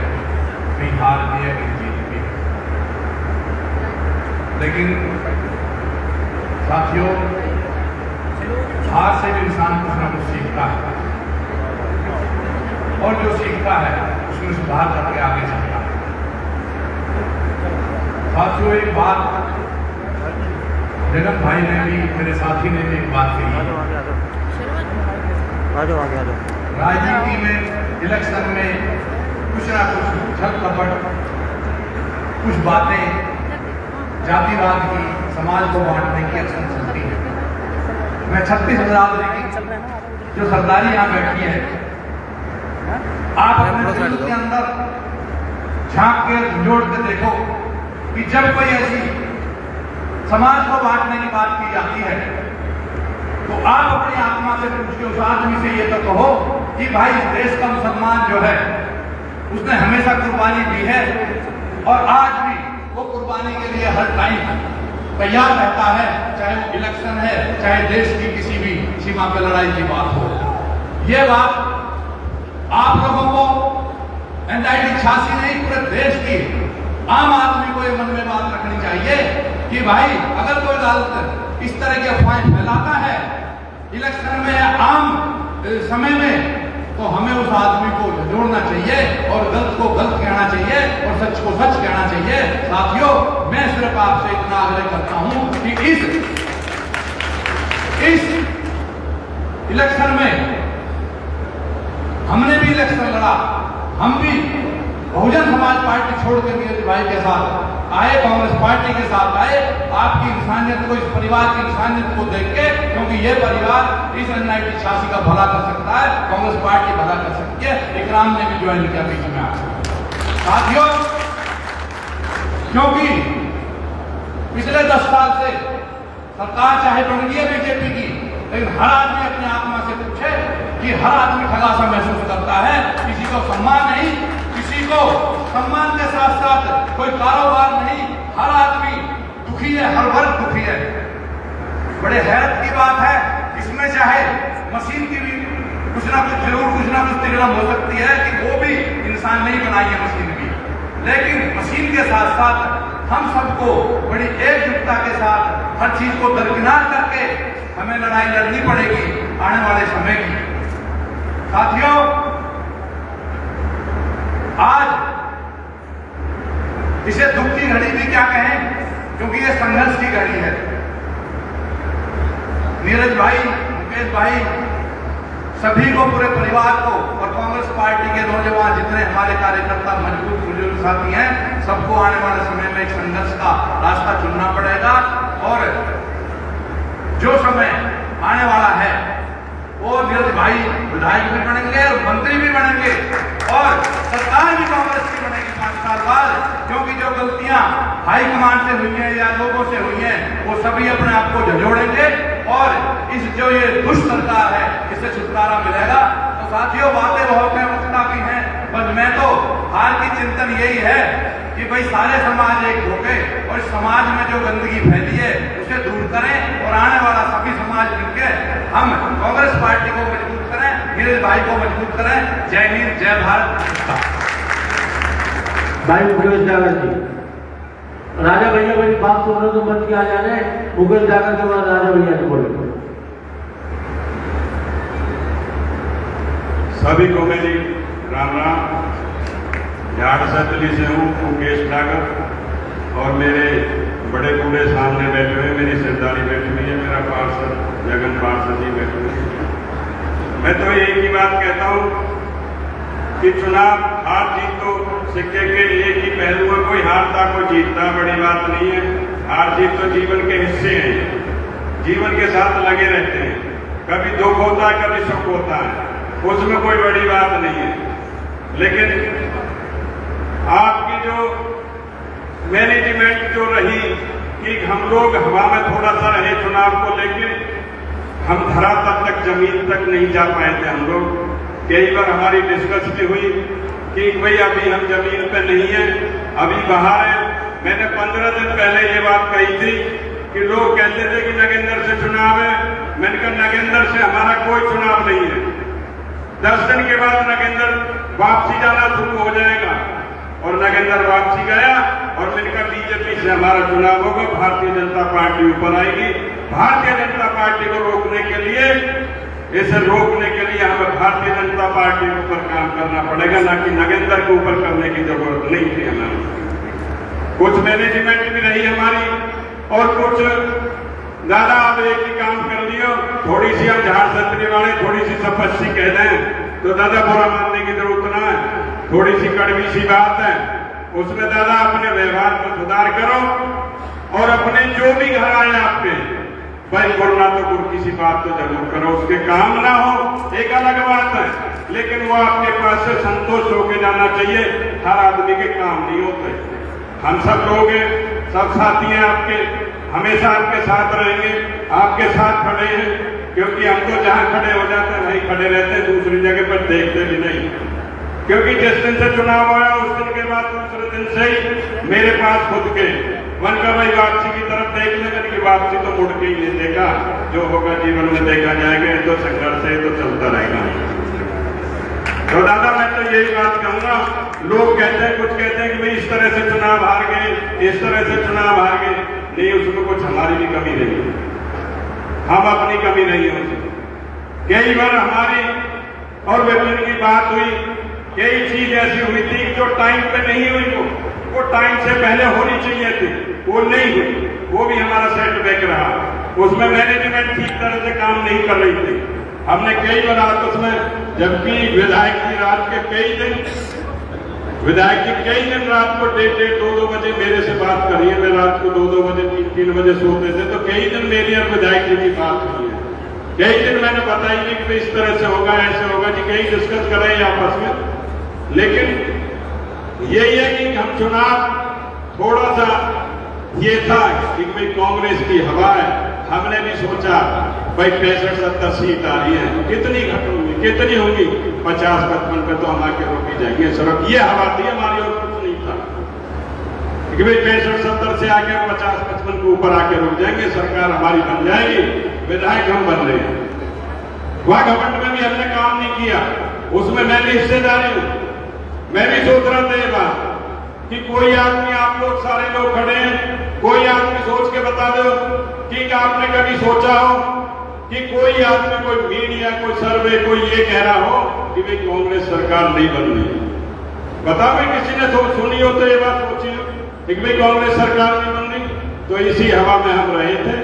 Speaker 3: कहीं हार भी है कहीं जीत भी है। लेकिन साथियों, हार से भी इंसान कुछ ना कुछ सीखता है, और जो सीखता है उसमें सुधार करके आगे चलता है। साथियों, एक बात जगन भाई ने भी, मेरे साथी ने भी एक बात कही, राजनीति में, इलेक्शन में कुछ ना कुछ छल कपट, कुछ बातें जातिवाद की, समाज को बांटने की अक्सर चलती है। मैं 36 बिरादरी की जो सरदारी यहाँ बैठी है, आप अपने दिल के अंदर झांक के जोड़ के देखो कि जब कोई ऐसी समाज को बांटने की बात की जाती है तो आप अपनी आत्मा से पूछ के उस आदमी से ये तो कहो कि भाई इस देश का मुसलमान जो है उसने हमेशा कुर्बानी दी है और आज भी वो कुर्बानी के लिए हर टाइम तैयार रहता है, चाहे वो इलेक्शन है, चाहे देश की किसी भी सीमा पर लड़ाई की बात हो। ये बात आप लोगों को 1986 नहीं, पूरे देश की आम आदमी को ये मन में बात रखनी चाहिए कि भाई अगर कोई गलत इस तरह के अफवाहें फैलाता है इलेक्शन में या आम समय में, तो हमें उस आदमी को जोड़ना चाहिए और गलत को गलत कहना चाहिए और सच को सच कहना चाहिए। साथियों, मैं सिर्फ आपसे इतना आग्रह करता हूं कि इस इलेक्शन में हमने भी इलेक्शन लड़ा, हम भी बहुजन समाज पार्टी छोड़ के नीरज भाई के साथ आए, कांग्रेस पार्टी के साथ आए, आपकी इंसानियत को, इस परिवार की इंसानियत को देख के, क्योंकि ये परिवार इस 1986 का भला कर सकता है, कांग्रेस पार्टी भला कर सकती है। इकराम ने भी ज्वाइन किया बीच में आकर। साथियों, क्योंकि पिछले 10 साल से सरकार चाहे बन गई है बीजेपी की, लेकिन हर आदमी अपने आत्मा से पूछे कि हर आदमी ठगा सा महसूस करता है, किसी को सम्मान नहीं, किसी को सम्मान के साथ साथ कोई कारोबार नहीं, हर आदमी दुखी है, हर वर्ग दुखी है। बड़े हैरत की बात है, इसमें चाहे मशीन की भी कुछ ना कुछ जरूर कुछ ना कुछ तिगड़म हो सकती है कि वो भी इंसान नहीं बनाई है मशीन भी, लेकिन मशीन के साथ साथ हम सबको बड़ी एकजुटता के साथ हर चीज को दरकिनार करके हमें लड़ाई लड़नी पड़ेगी आने वाले समय की। साथियों, आज
Speaker 6: इसे दुख की घड़ी भी क्या कहें, क्योंकि ये संघर्ष की घड़ी है। नीरज भाई, मुकेश भाई, सभी को, पूरे परिवार को और कांग्रेस पार्टी के नौजवान जितने हमारे कार्यकर्ता मजबूत बुजुर्ग साथी हैं, सबको आने वाले समय में एक संघर्ष का रास्ता चुनना पड़ेगा। और जो समय आने वाला है वो नीरज भाई विधायक भी बनेंगे और मंत्री भी बनेंगे और सरकार भी कांग्रेस की बनेगी 5 साल बाद, क्योंकि जो गलतियां हाईकमान से हुई हैं या लोगों से हुई हैं वो सभी अपने आप को झंझोड़ेंगे और इस जो ये दुष्ट सरकार है इससे छुटकारा मिलेगा। तो साथियों, बातें बहुत हैं, वक्ता भी हैं, बस मैं तो हाल की चिंतन यही है कि भाई सारे समाज एक हो गए और इस समाज में जो गंदगी फैली है उसे दूर करें और आने वाला सभी समाज मिलकर हम कांग्रेस पार्टी को मजबूत करें, नीरज भाई को मजबूत करें। जय हिंद, जय भारत।
Speaker 2: भाई मुकेश जागर जी, राजा भैया मेरी बात सुन रहे तो मंच के आ जाने, मुकेश जागर के बाद राजा भैया जी बोले।
Speaker 3: सभी को मेरी राम राम। झाड़ सतली से हूँ मुकेश जागर और मेरे बड़े बूढ़े सामने बैठे हुए, मेरी सरदारी बैठी हुई है, मेरा पार्षद जगन पार्षद जी बैठे हुए हैं। मैं तो एक ही बात कहता हूँ कि चुनाव हार जीत तो सिक्के के एक ही पहलू है, कोई हारता कोई जीतता बड़ी बात नहीं है। हार जीत तो जीवन के हिस्से हैं, जीवन के साथ लगे रहते हैं, कभी दुख होता है कभी सुख होता है, उसमें कोई बड़ी बात नहीं है। लेकिन आपकी जो मैनेजमेंट जो रही कि हम लोग हवा में थोड़ा सा रहे चुनाव को लेके, हम धरातल तक जमीन तक नहीं जा पाए थे। हम लोग कई बार हमारी डिस्कस भी हुई कि भाई अभी हम जमीन पे नहीं है, अभी बाहर है। मैंने 15 दिन पहले ये बात कही थी कि लोग कहते थे कि नगेंद्र से चुनाव है। मैंने कहा नगेंद्र से हमारा कोई चुनाव नहीं है। 10 दिन के बाद नगेंद्र वापसी जाना शुरू हो जाएगा और नगेंद्र वापसी गया और मैंने कहा बीजेपी से हमारा चुनाव होगा, भारतीय जनता पार्टी ऊपर आएगी। भारतीय जनता पार्टी को रोकने के लिए, इसे रोकने के लिए हमें भारतीय जनता पार्टी के ऊपर काम करना पड़ेगा, ना कि नगेंद्र के ऊपर करने की जरूरत नहीं थी हमें। कुछ मैनेजमेंट भी रही हमारी और कुछ दादा आप एक ही काम कर लियो, थोड़ी सी हम झाड़ सतरी वाले थोड़ी सी तपस्वी कह दें तो दादा बुरा मानने की जरूरत ना है। थोड़ी सी कड़वी सी बात है, उसमें दादा अपने व्यवहार को सुधार करो और अपने जो भी घर आए आपके भाई गुरना तो गुर किसी बात तो जरूर करो, उसके काम ना हो एक अलग बात है, लेकिन वो आपके पास से संतोष होके जाना चाहिए। हर आदमी के काम नहीं होते। हम सब लोग हैं, सब साथी हैं आपके, हमेशा आपके साथ रहेंगे, आपके साथ खड़े हैं, क्योंकि हम तो जहां खड़े हो जाते हैं वहीं खड़े रहते हैं, दूसरी जगह पर देखते भी नहीं। क्योंकि जिस दिन से चुनाव आया उस दिन के बाद दूसरे दिन से ही मेरे पास खुद के मन का भाई वापसी की तरफ देख लेकर कि वापसी तो मुड़ के ही नहीं देखा, जो होगा जीवन में देखा जाएगा। तो संघर्ष है तो चलता रहेगा। तो दादा मैं तो यही बात कहूंगा, लोग कहते हैं, कुछ कहते हैं कि भाई इस तरह से चुनाव हार गए, इस तरह से चुनाव हार गए। नहीं, उसमें कुछ हमारी भी कमी रही है, हम अपनी कमी नहीं है उसमें। कई बार हमारी और विपिन की बात हुई, कई चीज ऐसी हुई थी जो टाइम पे नहीं हुई, वो टाइम से पहले होनी चाहिए थी, वो नहीं हुई, वो भी हमारा सेटबैक रहा। उसमें मैनेजमेंट ठीक तरह से काम नहीं कर रही थी। हमने कई बार आपस में, जबकि विधायक की रात के कई दिन, विधायक की कई दिन रात को 1:30 2-2 बजे मेरे से बात करी है। मैं रात को 2-2 बजे 3-3 बजे सोते थे, तो कई दिन मेरी और विधायक जी की बात हुई है। कई दिन मैंने बताई नहीं कि इस तरह से होगा, ऐसे होगा जी, कई डिस्कस करें आपस में। लेकिन यही है कि हम चुनाव थोड़ा सा ये था कि भाई कांग्रेस की हवा है, हमने भी सोचा भाई 65-70 सीट आ रही है, कितनी घटोगी, कितनी होगी, 50-55 पे तो हम आके रोकी जाएंगे। सिर्फ ये हवा थी हमारी और कुछ नहीं था कि भाई 65-70 से आके 50-55 के ऊपर आके रुक जाएंगे, सरकार हमारी बन जाएगी, विधायक हम बन रहे हैं। वह घमंड में भी हमने काम नहीं किया, उसमें मैं भी हिस्सेदारी हूं। मैं भी सोच रहा था ये बात कि कोई आदमी, आप लोग सारे लोग खड़े हैं, कोई आदमी सोच के बता दो कि आपने कभी सोचा हो कि कोई आदमी, कोई मीडिया, कोई सर्वे, कोई ये कह रहा हो कि भाई कांग्रेस सरकार नहीं बन रही है? बता भाई, किसी ने सुनी हो तो ये बात सोची हो?
Speaker 9: एक भी कांग्रेस सरकार नहीं बननी, तो इसी हवा में हम रहे थे।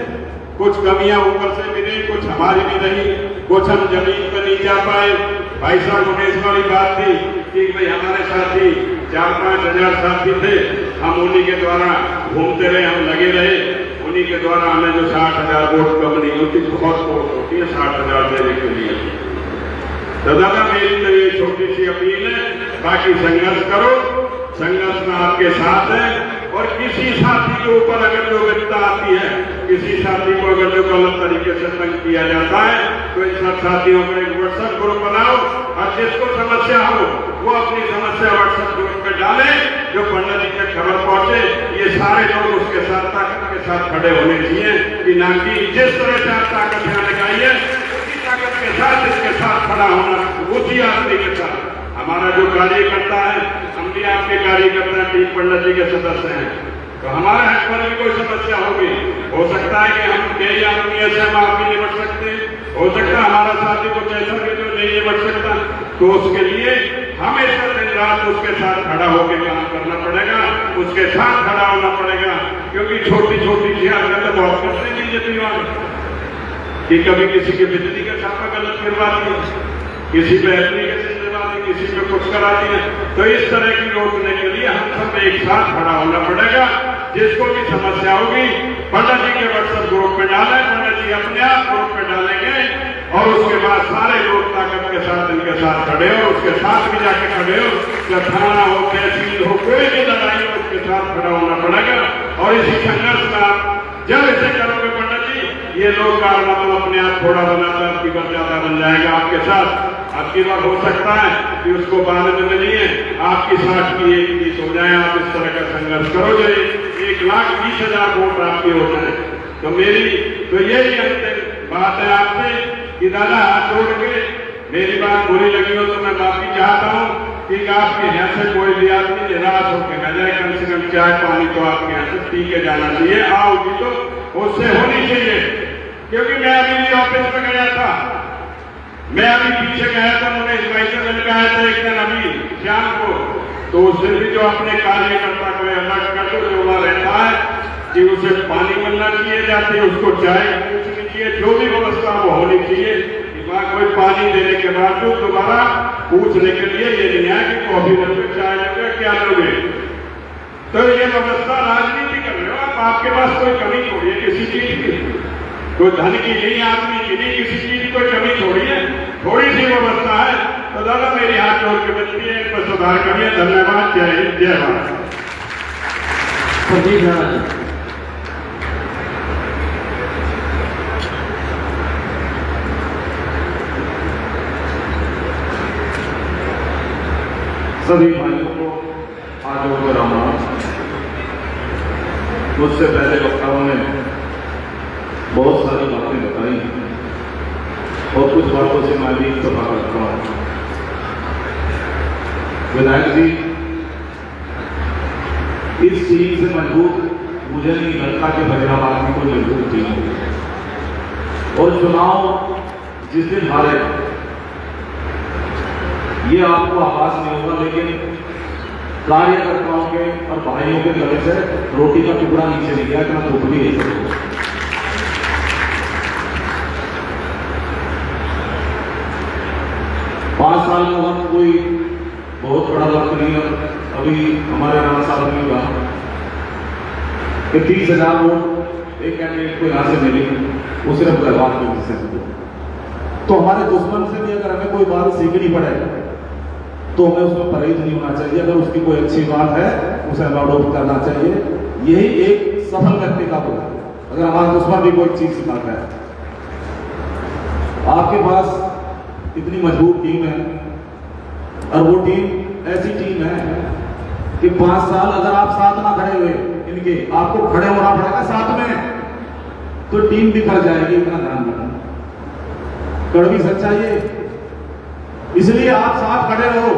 Speaker 9: कुछ कमियां ऊपर से मिली, कुछ हमारी भी रही, कुछ हम जमीन पर नहीं जा पाए। भाई साहब उन्हें इस वाली बात थी कि भाई हमारे साथी 4-5 हजार साथी थे, हम उन्हीं के द्वारा घूमते रहे, हम लगे रहे, उन्हीं के द्वारा हमें जो 60,000 वोट कम नहीं होती, बहुत वोट होती है 60,000 देने के लिए। तो दादा मेरी तो ये छोटी सी अपील है, बाकी संघर्ष करो, संघर्ष में आपके साथ है। और किसी साथी के ऊपर अगर जो व्यक्ता आती है, किसी साथी को अगर जो गलत तरीके से तंग किया जाता है, तो इन सब साथियों का एक व्हाट्सएप ग्रुप बनाओ और जिसको समस्या हो वो अपनी समस्या व्हाट्सएप ग्रुप में डाले, जो पंडित जी तक खबर पहुंचे। ये सारे लोग उसके साथ ताकत के साथ खड़े होने चाहिए कि ना कि जिस तरह से आप ताकत यहाँ लगाई है, उसी ताकत के साथ इसके साथ खड़ा होना, उसी आदमी के साथ। हमारा जो कार्यकर्ता है, हम भी आपके कार्यकर्ता टीम पंडित जी के सदस्य हैं, तो हमारे हक पर भी कोई समस्या होगी, हो सकता है कि हम कई आदमी ऐसे हम आप भी निपट सकते हैं, हो सकता है हमारा साथी कुछ ऐसा भी जो नहीं निपट सकता, तो उसके लिए हमेशा दिन रात उसके साथ खड़ा होकर काम करना पड़ेगा, उसके साथ खड़ा होना पड़ेगा। क्योंकि छोटी छोटी चीजें तो बहुत करते नहीं बीजेपी वाले कि कभी किसी के बिजली का छापा गलत करवा दिया, किसी पे एप्लीकेशन करवा दी, किसी पे कुछ करा दिया। तो इस तरह की रोकने के लिए हम सब एक साथ खड़ा होना पड़ेगा। जिसको भी समस्या होगी पंडित जी के व्हाट्सएप ग्रुप में डालें, पंडित जी अपने आप ग्रुप में डालेंगे और उसके बाद सारे लोग ताकत के साथ इनके साथ खड़े हो, उसके साथ भी जाके खड़े हो, चाहे थाना हो, तहसील हो, कोई भी लड़ाई हो, उसके साथ खड़ा होना पड़ेगा। और इसी संघर्ष में आप जब इसे करोगे पंडित जी, ये लोग कारनामा अपने आप थोड़ा बनाता है, आपकी बात ज्यादा बन जाएगा आपके साथ। आपकी बार हो सकता है कि उसको बाद में मिलिए, आपकी 60 की 1 30 हो जाए। आप इस तरह का संघर्ष करो जो 1,20,000 वोट आपके हो जाए। तो मेरी तो यही अंतिम बात है आपसे कि दादा हाथ जोड़ के, मेरी बात बुरी लगी हो तो मैं माफी चाहता हूँ कि आपके यहाँ से कोई भी आदमी निराश होकर न जाए, कम से कम चाय पानी तो आपके यहाँ से पी के जाना चाहिए। आओगी तो उससे होनी चाहिए, क्योंकि मैं अभी भी ऑफिस में गया था, मैं अभी पीछे गया था, मुझे इस भाई से मिल गया था एक दिन अभी शाम को, तो उससे भी जो अपने कार्यकर्ता को अलग कर दो, जो वहां रहता है कि उसे पानी मिलना चाहिए, जाते उसको चाय पूछनी चाहिए, जो भी व्यवस्था वो होनी चाहिए। वहां कोई पानी देने के बावजूद दोबारा पूछने के लिए ये नहीं है कि कॉफी लोगे, चाय लोगे, क्या लोगे। तो ये व्यवस्था राजनीति कर रहे हो आप, आपके पास कोई कमी थोड़ी है किसी चीज की, कोई धन की नहीं, आदमी की नहीं, किसी चीज की कोई कमी थोड़ी है, थोड़ी सी व्यवस्था है। तो दादा मेरी हाथ जोड़ के विनती है, इन पर सुधार करिए। धन्यवाद, जय हिंद, जय भारत।
Speaker 1: सभी भाइयों को आज और राम राम। मुझसे पहले वक्ताओं ने बहुत सारी बातें बताई और कुछ बातों से मैं भी इत्तेफाक करता हूँ। विधायक जी, इस चीज से मजबूत मुझे नहीं लगता कि फरीदाबाद की कोई मजबूत टीम होगी। और चुनाव जिस दिन हारे ये आपको आवाज नहीं होगा, लेकिन कार्यकर्ताओं के और भाइयों के गले से रोटी का टुकड़ा नीचे नहीं गया, इतना दुख भी नहीं सकता। 5 साल का वक्त कोई बहुत बड़ा वक्त नहीं है। अभी हमारे राणा साहब ने कहा कि 30,000 वोट एक कैंडिडेट को यहां से मिली, वो सिर्फ बर्बाद की वजह से। तो हमारे दुश्मन से भी अगर हमें कोई बात सीखनी पड़े तो हमें उसमें परहेज नहीं होना चाहिए। अगर उसकी कोई अच्छी बात है उसे अडॉप्ट करना चाहिए। यही एक सफल व्यक्ति का गुण है। अगर हमारा दुश्मन भी कोई चीज सिखाता है, आपके पास इतनी मजबूत टीम है और वो टीम ऐसी टीम है कि 5 साल अगर आप साथ ना खड़े हुए इनके, आपको खड़े होना पड़ेगा साथ में, तो टीम बिखर जाएगी। इतना ध्यान रखना, कड़वी सच्चाई है। इसलिए आप साथ खड़े रहो।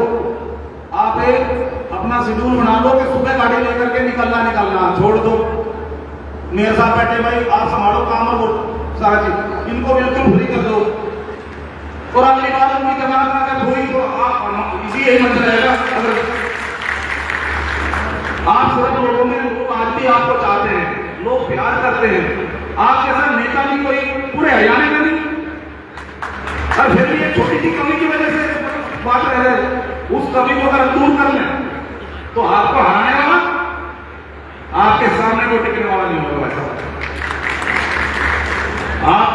Speaker 1: आप एक अपना शेड्यूल बना लो कि सुबह गाड़ी लेकर के निकलना, छोड़ दो मेरे साथ बैठे भाई, आप संभालो काम और वो सारा चीज, इनको बिल्कुल फ्री कर दो। और अगली बार उनकी जमानत अगर हुई तो आप इसी यही मंत्र रहेगा। अगर आप सिर्फ लोगों में लोग आज भी आपको चाहते हैं, लोग प्यार करते हैं। आप जैसा नेता भी कोई पूरे हरियाणा में नहीं, और फिर भी एक छोटी सी कमी की वजह से बात रह रहे, उस कमी को अगर दूर कर लें तो आपको हराने वाला आपके सामने को टिकने वाला नहीं होगा। ऐसा आप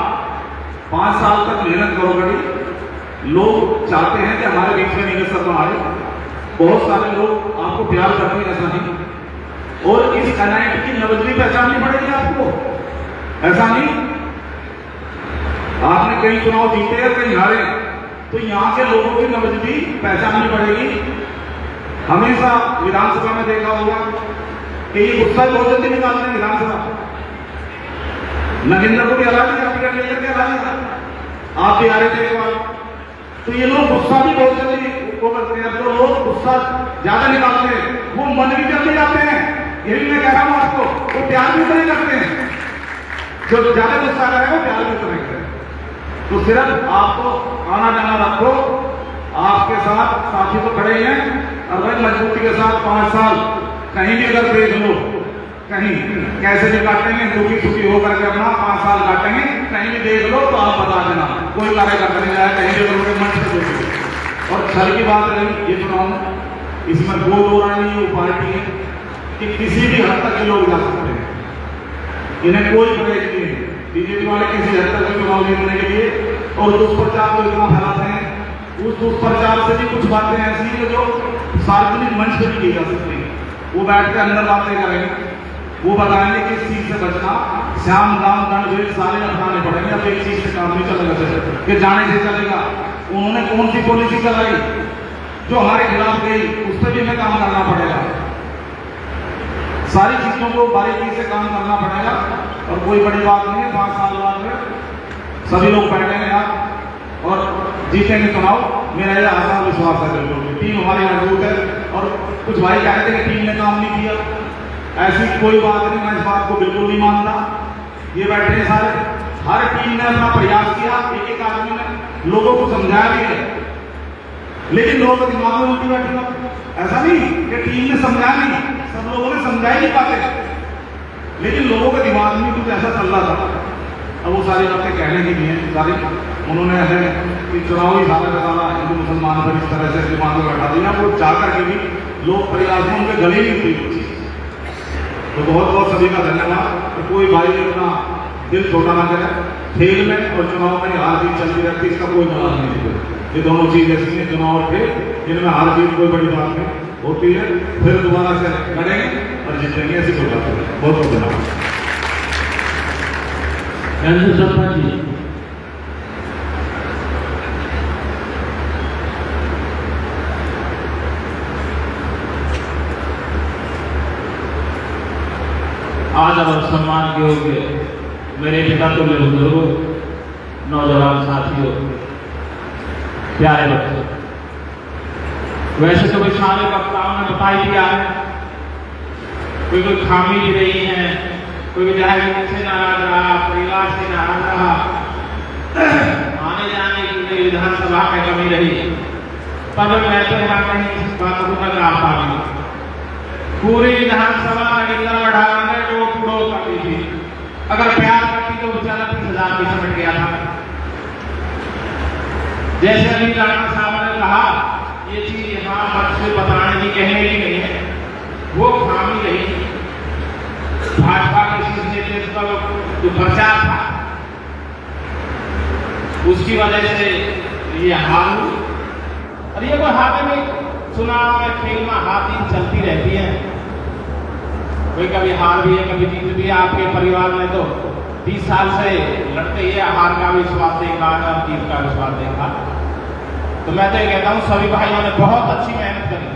Speaker 1: 5 साल तक मेहनत करोगे, लोग चाहते हैं कि हमारे बीच में नीरज शर्मा आए, बहुत सारे लोग आपको प्यार करते हैं, ऐसा नहीं। और इस एनआईटी की नवजनी पहचाननी पड़ेगी आपको, ऐसा नहीं। आपने कई चुनाव जीते हैं, कई हारे, तो यहां के लोगों की नवजनी पहचाननी पड़ेगी। हमेशा विधानसभा में देखा होगा कि ये गुस्सा बहुत जल्दी निकालते हैं विधानसभा। नगेंद्र को भी हरा दिया, टिकट लेकर के हरा दिया, आप भी आ रहे थे एक बार। तो ये लोग गुस्सा भी बहुत जल्दी वो करते हैं। जो लोग गुस्सा ज्यादा निकालते हैं वो मन भी जल्दी जाते हैं, ये भी मैं कह रहा हूं आपको। वो प्यार भी उतने करते हैं, जो ज्यादा गुस्सा करेगा वो प्यार भी उतने करते हैं। तो सिर्फ आपको आना जाना रखो, आपके साथ साथी तो खड़े हैं, और भाई मजबूती के साथ 5 साल कहीं भी अगर देख लो, कहीं कैसे भी काटेंगे, दुखी सुखी होकर के अपना 5 साल काटेंगे, कहीं भी देख लो तो आप बता देना, कोई कार्यकर्ता नहीं जाए कहीं भी अगर मंच पे देखो। और छल की बात रही ये चुनाव, इसमें कोई दो राय नहीं, वो पार्टी है कि किसी भी हद तक के लोग जा सकते हैं, इन्हें कोई परहेज नहीं है। बीजेपी वाले किसी हद तक चुनाव जीतने के लिए और दुष्प्रचार को इतना फैलाते हैं, उस दुष्प्रचार से भी कुछ बातें ऐसी हैं जो सार्वजनिक मंच पर भी की जा सकती है। वो बैठ के अंदर बातें करेंगे, वो बताएंगे कि इस चीज से बचना, श्याम दाम दंड भेद सारे अपनाने पड़ेंगे, अब एक चीज से काम नहीं चलेगा कि जाने से चलेगा। उन्होंने कौन सी पॉलिसी चलाई जो हमारे खिलाफ गई, उस पर भी हमें काम करना पड़ेगा। सारी चीजों को बारीकी से काम करना पड़ेगा, और कोई बड़ी बात नहीं है। 5 साल बाद में सभी लोग बैठेंगे यहाँ और जीतेंगे चुनाव, मेरा यह आसान विश्वास है। बिल्कुल टीम हमारी मजबूत है, और कुछ भाई कहते हैं कि टीम ने काम नहीं किया, ऐसी कोई बात नहीं, मैं इस बात को बिल्कुल नहीं मानता। ये बैठे हैं सारे, हर टीम ने अपना प्रयास किया, एक एक आदमी ने लोगों को समझाया भी है, लेकिन लोगों के दिमाग में उल्टी बैठी बात। ऐसा नहीं कि टीम ने समझाया नहीं, सब लोगों ने समझा ही नहीं पाते, लेकिन लोगों के दिमाग में कुछ ऐसा चल रहा था। अब वो सारी बातें कहने की नहीं है, सारी उन्होंने ऐसे कि चुनावी सारा का सारा हिंदू मुसलमान पर इस तरह से दिमाग में बैठा दिया, वो चाहकर के भी लोग प्रयास में उनके गले नहीं हुई। तो बहुत बहुत सभी का धन्यवाद। तो कोई भाई अपना दिल छोटा ना करे, खेल में और चुनाव में हार जीत चलती रहती है, इसका कोई मतलब नहीं है। ये दोनों चीज ऐसी हैं, चुनाव और खेल, जिनमें हार जीत कोई बड़ी बात नहीं होती है, फिर दोबारा से लड़ेंगे और जीतेंगे, ऐसी कोई बात नहीं। बहुत बहुत धन्यवाद।
Speaker 10: आज और सम्मान के योग्य मेरे पिता तुल्य बुजुर्गों, नौजवान साथियों, प्यारे बच्चों, वैसे तो कोई सारे वक्ताओं ने बता ही दिया है, कोई खामी भी रही है, कोई विधायक से नाराज रहा, परिवार से नाराज रहा, आने जाने की लिए विधानसभा में कमी रही, पर मैं तो यहाँ कहीं इस बात को नजर आता नहीं। पूरी विधानसभा नगेंद्र बढ़ावा ने जो कूड़ो करती थी, अगर प्यार करती तो बेचारा 30,000 भी समझ गया था। जैसे अभी राणा साहब ने कहा, ये चीज यहाँ मंच से बताने की, कहने की नहीं है, वो खामी रही भाजपा के शीर्ष नेतृत्व का जो प्रचार था, उसकी वजह से ये हार हुई। और ये कोई हाथ में चुनाव में खेल में हाथी चलती रहती है, कोई कभी हार भी है, कभी जीत भी है। आपके परिवार में तो 30 साल से लड़ते ही हार का भी स्वाद देखा है और जीत का भी स्वाद देखा। तो मैं तो ये कहता हूँ सभी भाइयों ने बहुत अच्छी मेहनत करी,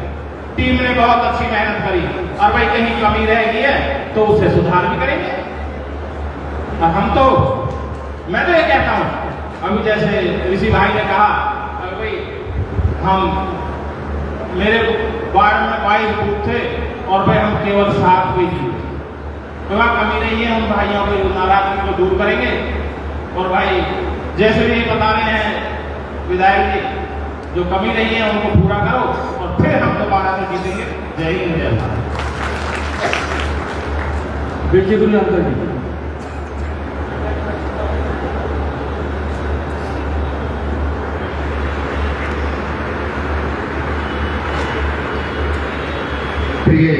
Speaker 10: टीम ने बहुत अच्छी मेहनत करी, और भाई कहीं कमी रह गई है तो उसे सुधार भी करेंगे। और हम तो, मैं तो ये कहता हूँ, अभी जैसे ऋषि भाई ने कहा, भाई हम मेरे वार्ड में 22 बूथ थे और भाई हम केवल 7 भी जीते, तो वहाँ कमी नहीं है, हम भाइयों की नाराजगी को दूर करेंगे। और भाई जैसे भी बता रहे हैं विधायक जी, जो कमी नहीं है उनको पूरा करो, और फिर हम दोबारा से जीतेंगे। जय हिंद, जय भारत।
Speaker 2: पीछे को अंदर की
Speaker 4: प्रिय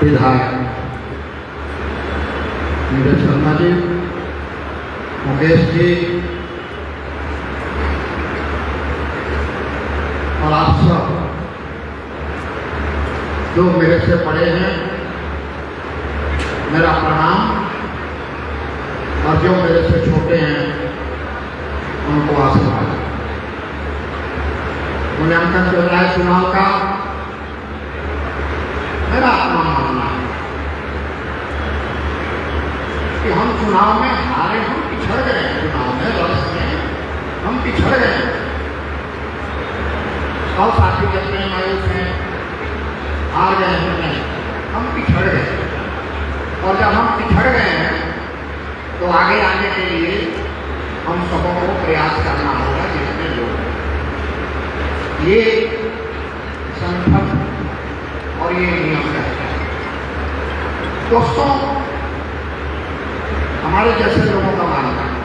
Speaker 4: विधायक नीरज शर्मा जी, मुकेश जी और आप सब जो मेरे से बड़े हैं, मेरा प्रणाम। और जो मेरे से छोटे हैं उनको आशीर्वाद। मूल्यांकन चल रहा है चुनाव का। मेरा अपना मानना है कि हम चुनाव में हारे, हम पिछड़ गए हैं। चुनाव में वर्ष में हम पिछड़ गए हैं। और साथी कहते हैं मायूस हैं, हार गए हैं। नहीं, हम पिछड़ गए। और जब हम पिछड़ गए हैं तो आगे आने के लिए हम सबों को प्रयास करना होगा। जितने लोग ये संगठन और ये नियम रहता है। दोस्तों, हमारे जैसे लोगों का मानना है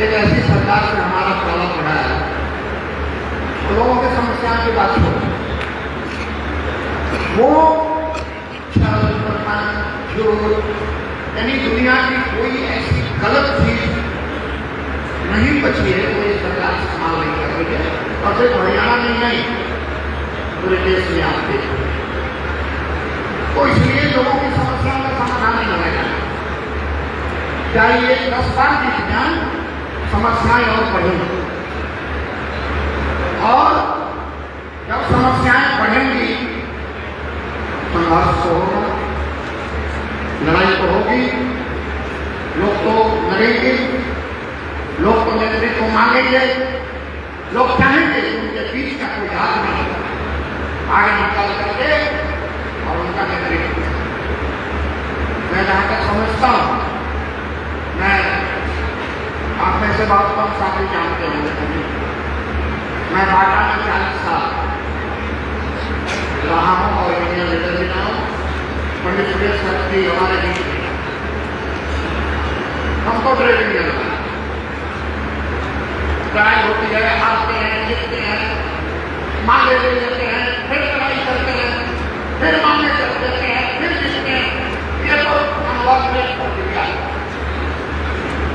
Speaker 4: एक ऐसी सरकार से हमारा पाला पड़ा है, लोगों की समस्याओं की बात छोड़, वो छल प्रपंच झूठ, यानी दुनिया की कोई ऐसी गलत चीज नहीं बची है, कोई सरकार इस्तेमाल नहीं कर रही है। और सिर्फ हरियाणा में नहीं, पूरे देश में आप देखिए। तो इसलिए लोगों की समस्याओं का समाधान नहीं होगा। चाहिए 10 बार की ज्ञान समस्याएं और बढ़ेंगी। और जब समस्याएं बढ़ेंगी, संघर्ष तो होगा, लड़ाई तो होगी, लोग तो लड़ेंगे, लोग तो नेतृत्व मांगेंगे, लोग चाहेंगे उनके बीच का कोई आदमी आगे निकल करके और उनका नेतृत्व। मैं जहां तक समझता हूं, मैं आप में से बहुत कम साथी जानते होंगे, मैं भाटा में 40 साल रहा हूं और यूनियन लीडर भी रहा हूं। पंडित सुरेश शक्ति हमारे बीच में, हमको ट्रेनिंग मिल रहा है। लड़ाई होती है, हारते हैं, जीतते हैं, मांगे ले लेते हैं, फिर लड़ाई करते हैं, फिर मांगे कर देते हैं, फिर जीतते हैं। ये तो अनुभव में प्रक्रिया है।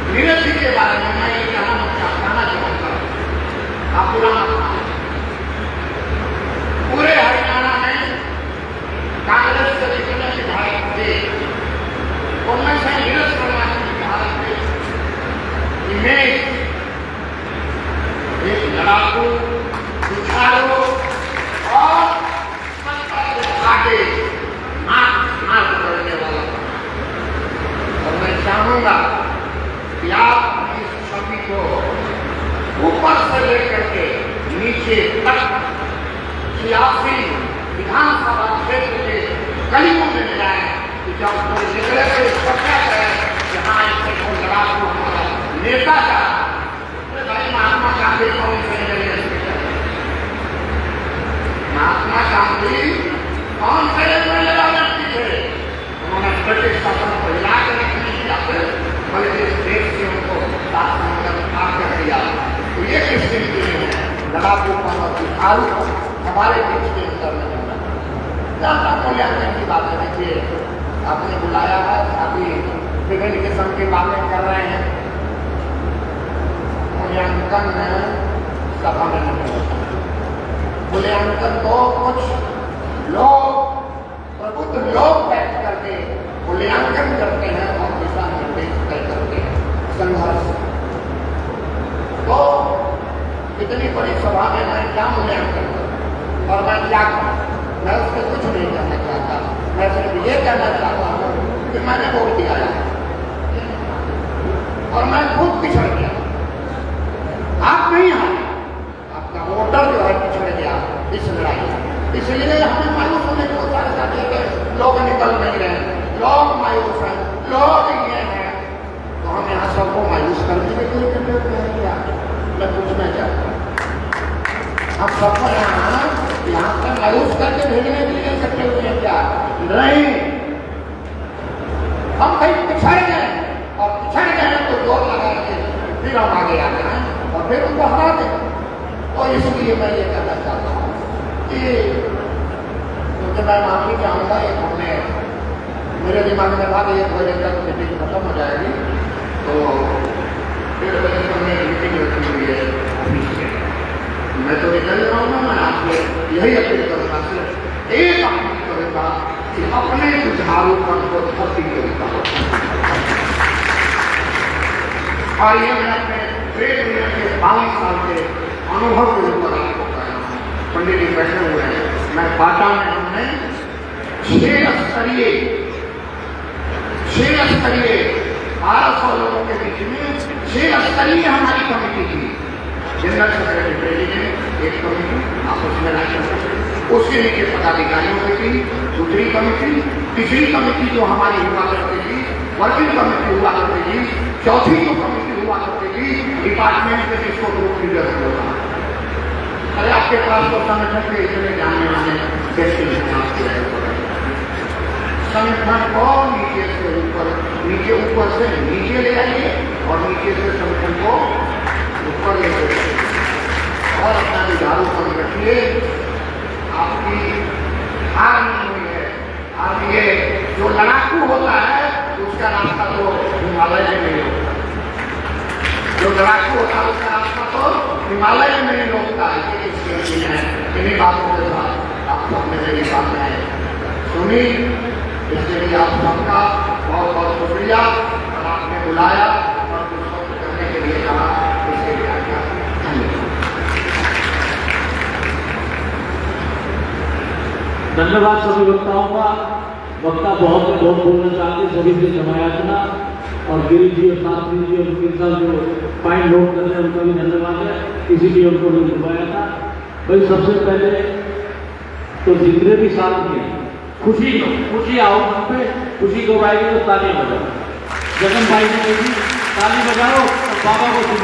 Speaker 4: नीरज जी के बारे में मैं ये कहना चाहता हूँ, आप पुराना पूरे हरियाणा में कांग्रेस के जितने विधायक थे, उनमें से नीरज शर्मा जी विधायक थे। इमेज एक लड़ाकू, जुझारू और आगे हाथ करने वाला। और मैं चाहूंगा कि आप इस छवि को ऊपर से लेकर के नीचे तक सियासी विधानसभा क्षेत्र के गलियों में ले जाए। कि जब कोई निकले तो सोचा है कि हाँ, इससे कोई लड़ाकू हमारा नेता का महात्मा गांधी कौन से महात्मा गांधी कौन से व्यक्ति थे? उन्होंने ब्रिटिश शासन को हिला कर नहीं किया, बल्कि इस देश से उनको कर दिया। तो ये किस स्थिति में है? लड़ाकू हमारे बीच के अंदर नहीं होगा। ज्यादा मूल्यांकन की बात देखिए, आपने बुलाया है, अभी विभिन्न किस्म की बातें कर रहे हैं। मूल्यांकन सभा में नहीं होता। मूल्यांकन तो कुछ लोग, प्रबुद्ध लोग बैठ करके मूल्यांकन करते हैं और दिशा निर्देश तय करते हैं। संघर्ष तो इतनी बड़ी सभा में मैं क्या मूल्यांकन करूं और मैं क्या करूं? मैं उसमें कुछ नहीं कहना चाहता। मैं सिर्फ ये कहना चाहता हूं कि मैंने वोट दिया है और मैं खुद पिछड़ गया। आप नहीं हारे, आपका वोटर जो है पिछड़ गया इस लड़ाई में। इसलिए हमें मायूस होने को लोग निकल नहीं रहे, लोग मायूस हैं, लोग ये हैं। तो हम यहाँ सबको मायूस करने के लिए मैं पूछना चाहता हूँ, हम सबको यहाँ पर
Speaker 6: मायूस करके भेजने के लिए इकट्ठे हुए हैं क्या? नहीं, हम कहीं पिछड़ गए और पिछड़ गए तो जोर लगा के फिर हम आगे आ गए और फिर उनको हरा दें। और इसलिए मैं ये कहना चाहता हूँ कि क्योंकि मैं माफी चाहूँगा, एक हमने मेरे दिमाग में था कि 1 बजे तक मीटिंग खत्म हो जाएगी, तो 1:30 बजे तक हमने मीटिंग रखी हुई है ऑफिस में। मैं तो निकल रहा हूँ, मैं आपसे यही अपील करूँगा, सिर्फ एक अपील करूँगा कि अपने जुझारूपन को धरती करूँगा। और ये मैं अपने ट्रेड यूनियन के 22 साल के अनुभव के ऊपर आपको कह रहा हूँ। पंडित जी बैठे हुए हैं, मैं बाटा में हमने 6 स्तरीय 1200 लोगों के बीच में 6 स्तरीय हमारी कमेटी थी। जनरल सेक्रेटरी प्रेसिडेंट एक कमेटी आपस में राष्ट्रपति, उसके नीचे पदाधिकारियों की थी दूसरी कमेटी, तीसरी कमेटी जो हमारी हुआ करती थी वर्किंग कमेटी हुआ करती थी, चौथी जो कमेटी हुआ करती थी डिपार्टमेंट के जिसको ग्रुप लीडर होगा। अरे आपके पास तो संगठन के इतने जानने वाले व्यक्ति संगठन को नीचे से ऊपर, ऊपर से नीचे ले आइए और नीचे से संगठन को ऊपर ले जाइए और अपना जुझारूपन रखिए। आपकी हार नहीं हुई है। आप ये जो लड़ाकू होता है उसका रास्ता तो हिमालय में नहीं होता, जो लड़ाकू होता है उसका रास्ता तो हिमालय में नहीं होता है। इन्हीं बातों के साथ आप सबने मेरी बातें सुनी, इसके लिए आप सबका बहुत बहुत शुक्रिया। और आपने बुलाया और कुछ शब्द करने के लिए कहा, इसके लिए आपका
Speaker 2: धन्यवाद सभी वक्ताओं का। वक्ता बहुत बोलना चाहते सभी से क्षमायाचना, और गिरी जी और शास्त्री जी और उनके साथ जो पॉइंट नोट कर रहे हैं उनका भी धन्यवाद है, इसीलिए उनको भी बुलवाया था। भाई सबसे पहले तो जितने भी साथी हैं खुशी आओ मन पे, खुशी को गाएंगे तो ताली बजाओ। जगन भाई ने कही ताली बजाओ और बाबा को सुन।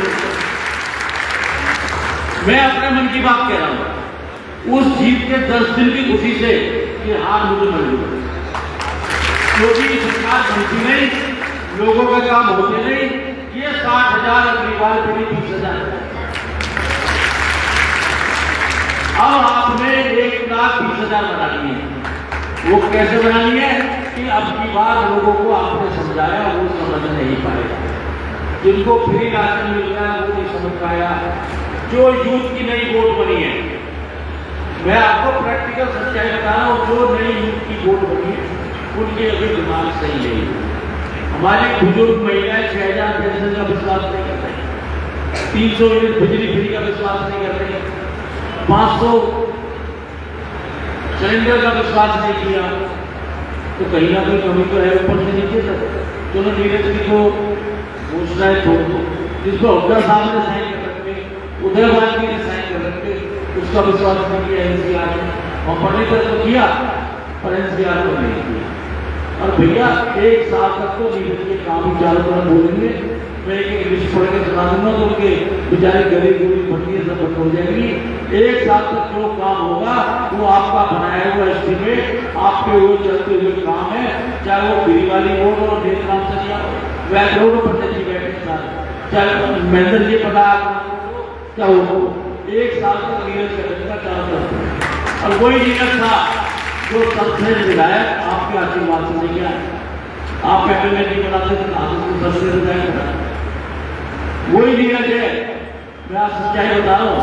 Speaker 2: मैं अपने मन की बात कह रहा हूं, उस जीत के 10 दिन की खुशी से ये हार मुझे मंजूर है, क्योंकि सरकार बनती नहीं, लोगों का काम होते नहीं। ये 60,000 अगली बार कभी 30,000, अब आपने 1,20,000 बनानी है। वो कैसे बनानी है कि अब की बार लोगों को आपने समझाया, वो समझ नहीं पाएगा। जिनको फ्री राशन मिल रहा है वो नहीं समझ पाया। जो यूथ की नई वोट बनी है, मैं आपको प्रैक्टिकल सच्चाई बता रहा हूँ, जो नई यूथ की वोट बनी है उनके अभी दिमाग सही नहीं है। हमारी बुजुर्ग महिलाएं 6,000 पेंशन का विश्वास नहीं कर रही, 300 यूनिट बिजली फ्री का विश्वास नहीं कर रही, 500 सिलेंडर का विश्वास नहीं किया। तो कहीं ना कहीं कमी तो है ऊपर से नीचे तक। चलो नीरज जी को घोषणा छोड़ दो, जिसको हुड्डा साहब ने साइन कर रखे, उदयवान जी ने साइन कर रखे, उसका विश्वास नहीं किया एनसीआर ने, और पंडित तो किया पर एनसीआर को नहीं किया। और भैया 1 साल तक तो नीरज के काम ही चारों तरफ बोलेंगे। मैं एक इंग्लिश पढ़ के सुना दूंगा तो उनके बेचारे गरीब गुरीब भट्टी सब बंद हो जाएगी। 1 साल तक जो काम होगा वो आपका बनाया हुआ एस्टीमेट, आपके वो चलते हुए काम है, चाहे वो गिरी वाली रोड और देवराम सरिया वैसे रोड पर जी बैठे, चाहे महेंद्र जी पता क्या हो, 1 साल तक नीरज का चारों तरफ। और वही नीरज था जो सबसे विधायक आपके आशीर्वाद से नहीं गया। आप एमएलए नहीं बनाते थे, आपको सबसे विधायक बना, वही नीरज है। मैं आप सच्चाई बता रहा हूँ,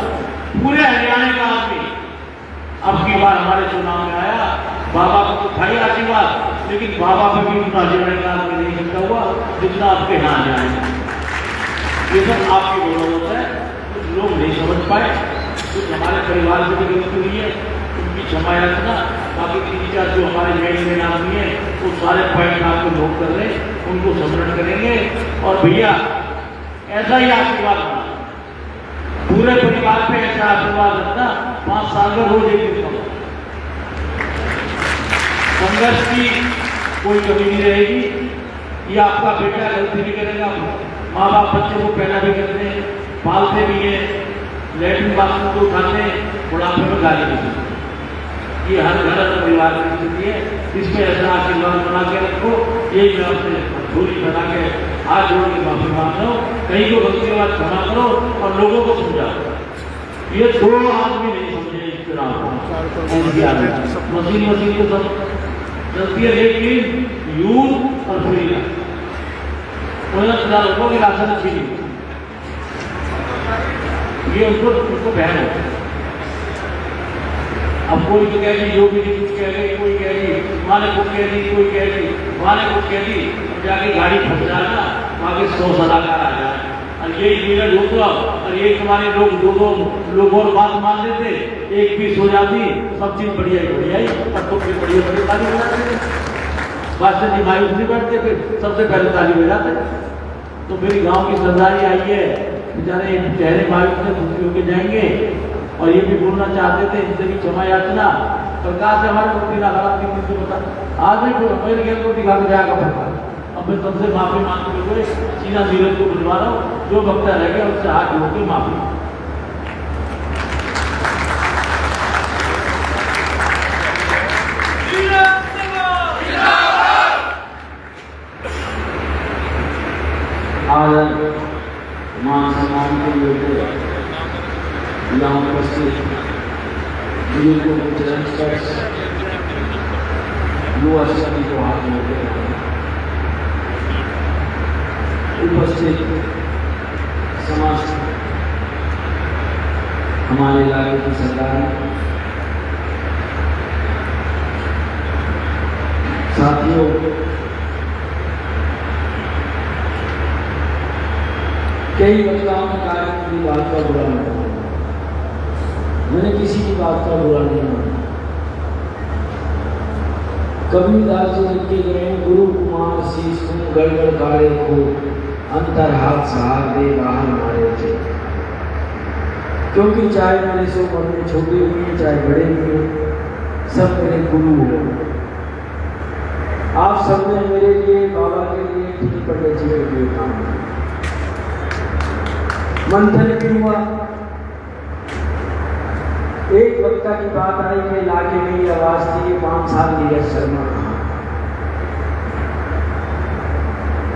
Speaker 2: पूरे हरियाणा का आदमी अब की बार हमारे चुनाव में आया, बाबा को तो भाई आशीर्वाद, लेकिन बाबा पे भी उतना हरियाणा का आदमी नहीं सकता हुआ जितना आपके यहाँ जाए। ये सब आपकी बदौलत है। कुछ लोग नहीं समझ पाए, कुछ हमारे परिवार से भी गलती हुई है, उनकी क्षमा याचना। बाकी 3-4 जो हमारे मेन आदमी है वो सारे पॉइंट आपको नोट कर रहे, उनको सम्मिलित करेंगे। और भैया ऐसा ही आशीर्वाद रखना, पूरे परिवार पे ऐसा आशीर्वाद रखना, 5 साल में रोज एक दिन संघर्ष की कोई कमी नहीं रहेगी। ये आपका बेटा गलती भी करेगा, माँ बाप बच्चे को पैदा भी करते हैं, पालते भी हैं, लेटरिन बाथरूम को उठाते हैं, बुढ़ापे में गाली देते हैं। ये हर घर परिवार की स्थिति है, इसमें ऐसा आशीर्वाद बना के रखो। ये मैं अपने झोली बना के हाथ जोड़ के माफी मांग रहा हूँ, कहीं को गलती के बाद क्षमा करो और लोगों को समझाओ। ये दो आदमी नहीं समझे इस चुनाव को, मशीन को सब चलती है, लेकिन यूथ और फ्रीडम लोगों के राशन अच्छी नहीं, ये उनको बहन है। अब कोई तो कह दी, जो भी कुछ कह गई, कोई कह दी माने कुछ कह दी, कोई कह दी माने कुछ कह दी, जाके गाड़ी फंस जाए ना, वहाँ के 100 सलाहकार आ जाए और ये मिनट होता और ये तुम्हारे लोग और बात मान लेते, एक पीस हो जाती, सब चीज बढ़िया ही और तुम भी बढ़िया ताली बजाते। बात से मायूस नहीं बैठते, फिर सबसे पहले ताली बजाते। तो मेरी गांव की सरदारी आई है, बेचारे चेहरे मायूस से दुखी होकर जाएंगे और ये भी बोलना चाहते थे, इनसे भी क्षमा याचना। प्रकाश से हमारे रोटी ना खराब नहीं मुझे पता, आज नहीं कोई मेरे घर को दिखा के जाएगा प्रकाश। अब मैं सबसे माफी मांगते हुए सीधा नीरज को बुलवा रहा हूँ, जो वक्ता रह गया उससे हाथ जोड़ के माफी। आज मान सम्मान के लिए यहाँ उपस्थित बुजुर्गों को चरण स्पर्श युवा सभी को हाथ जोड़ते हैं। उपस्थित समाज हमारे इलाके की सरकार, साथियों, कई वक्ताओं ने कहा कि मेरी बात का बुरा नहीं माना, मैंने किसी की बात का बुरा नहीं माना। कबीरदास जी लिख के गए, गुरु कुमार शीश तुम गड़बड़ गाड़े को अंतर हाथ सहार दे बाहर मारे थे। क्योंकि चाहे मेरे से उम्र में छोटे हुए चाहे बड़े हुए, सब मेरे गुरु हो। आप सब ने मेरे लिए, बाबा के लिए, ठीक पंडित जी के लिए काम किया। मंथन भी हुआ, एक वक्ता की बात आई कि इलाके में ये आवाज थी 5 साल नीरज शर्मा कहाँ।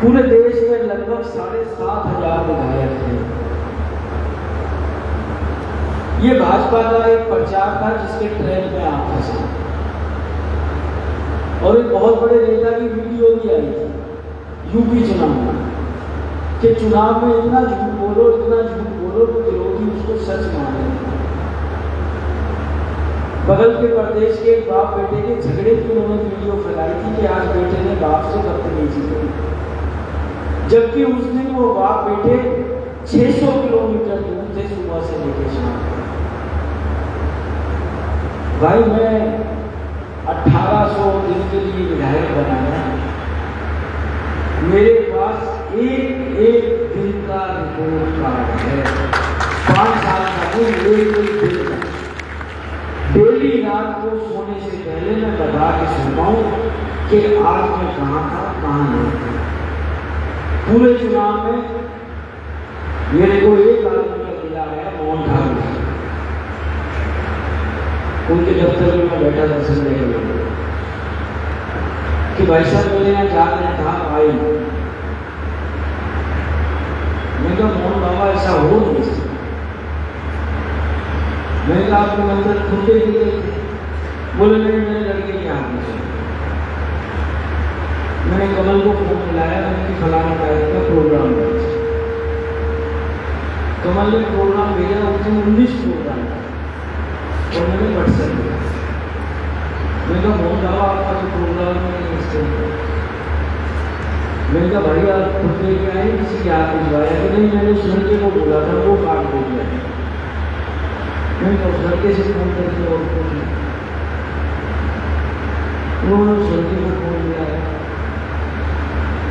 Speaker 2: पूरे देश में लगभग 7,500 विधायक थे। ये भाजपा का एक प्रचार था जिसके ट्रेंड में आप फंसे, और एक बहुत बड़े नेता की वीडियो भी आई थी यूपी चुनाव में कि चुनाव में इतना झूठ बोलो कि विरोधी उसको सच माने। बगल के प्रदेश के एक बाप बेटे के झगड़े की उन्होंने वीडियो फैलाई थी कि आज बेटे ने बाप से बदतमीजी की, जबकि उस दिन वो बाप बेटे 600 किलोमीटर दूर थे सुबह से लेकर शाम। भाई मैं 1800 दिन के लिए विधायक बनाया, मेरे पास एक दिन का रिपोर्ट कार्ड है, 5 साल का कोई एक दिन का। डेली रात को सोने से पहले मैं बता के सोता हूँ कि आज मैं कहाँ था, कहाँ नहीं था। पूरे चुनाव में मेरे को एक आदमी का दिला गया, मोहन ठाकुर, उनके दफ्तर में मैं बैठा था संजय के कि भाई साहब मेरे यहाँ जा रहे था भाई, मैं कहा मोहन बाबा ऐसा हो नहीं सकता। मैंने कहा आपके मंदिर खुलते ही बोले नहीं, मेरे लड़के के हाथ में। मैंने कमल को फोन मिलाया, मैंने फलाना तारीख का प्रोग्राम भेजा। कमल ने प्रोग्राम भेजा, उसमें 19 प्रोग्राम और मैंने व्हाट्सएप किया। मैंने कहा मोहन बाबा आपका जो प्रोग्राम है मैंने कहा भाई आप खुद लेके आए, किसी की हाथ भिजवाया कि नहीं? मैंने उस लड़के को बोला था, वो कार्ड दे दिया। मैंने कहा उस लड़के से फोन करके और पूछा, उन्होंने उस लड़के को फोन लिया है।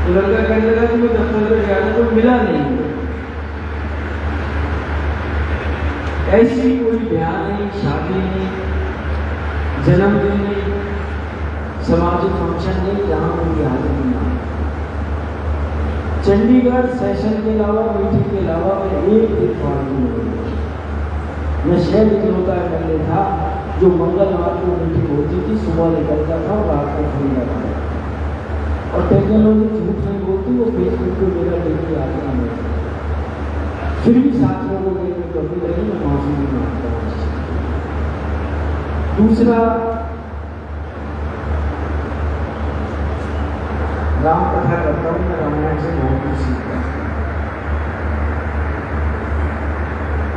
Speaker 2: तो लड़का कहने लगा कि मैं दफ्तर पर गया था तो मिला नहीं। ऐसी कोई ब्याह नहीं, शादी नहीं, जन्मदिन नहीं, सामाजिक फंक्शन नहीं जहाँ उनकी हाजिरी ना। चंडीगढ़ सेशन के अलावा, मीटिंग के अलावा मैं एक दिन फालतू नहीं, मैं शहर इकलौता एमएलए था जो मंगलवार को मीटिंग होती थी, सुबह निकलता था और रात को फ्री रहता था। और टेक्नोलॉजी झूठ नहीं बोलती, वो फेसबुक पे मेरा डेली आता है। फिर भी साथियों को देख में कभी रही, मैं माफी भी मांगता हूँ। दूसरा, राम कथा करता हूँ, मैं रामायण से बहुत कुछ सीखता हूँ।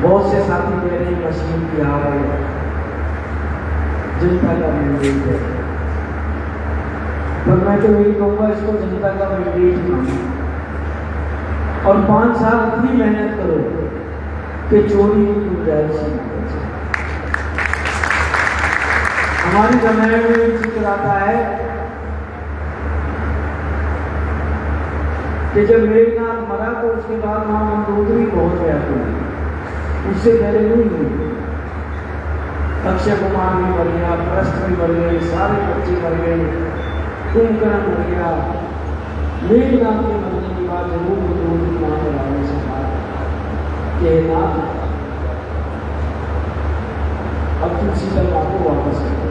Speaker 2: बहुत से साथी कह रहे हैं मशीन की आ रही है, जनता का मैंडेट है, पर मैं तो यही कहूँगा इसको जनता का मैंडेट मानो और 5 साल इतनी मेहनत करो कि चोरी की गुंजाइश ही ना बचे। हमारी रामायण में जिक्र आता है कि जब मेघनाथ मरा तो उसके बाद मां मंदोदरी बहुत व्याकुल हुई, उससे पहले नहीं हुई। अक्षय कुमार भी मर गया, प्रश्न भी मर गए, सारे बच्चे मर गए, कुंभकर्ण मर गया। मेघनाथ के मरने के बाद जरूर मंदोदरी मां पर आने से कहा कि नाथ अब तुम सीता मां को वापस करो,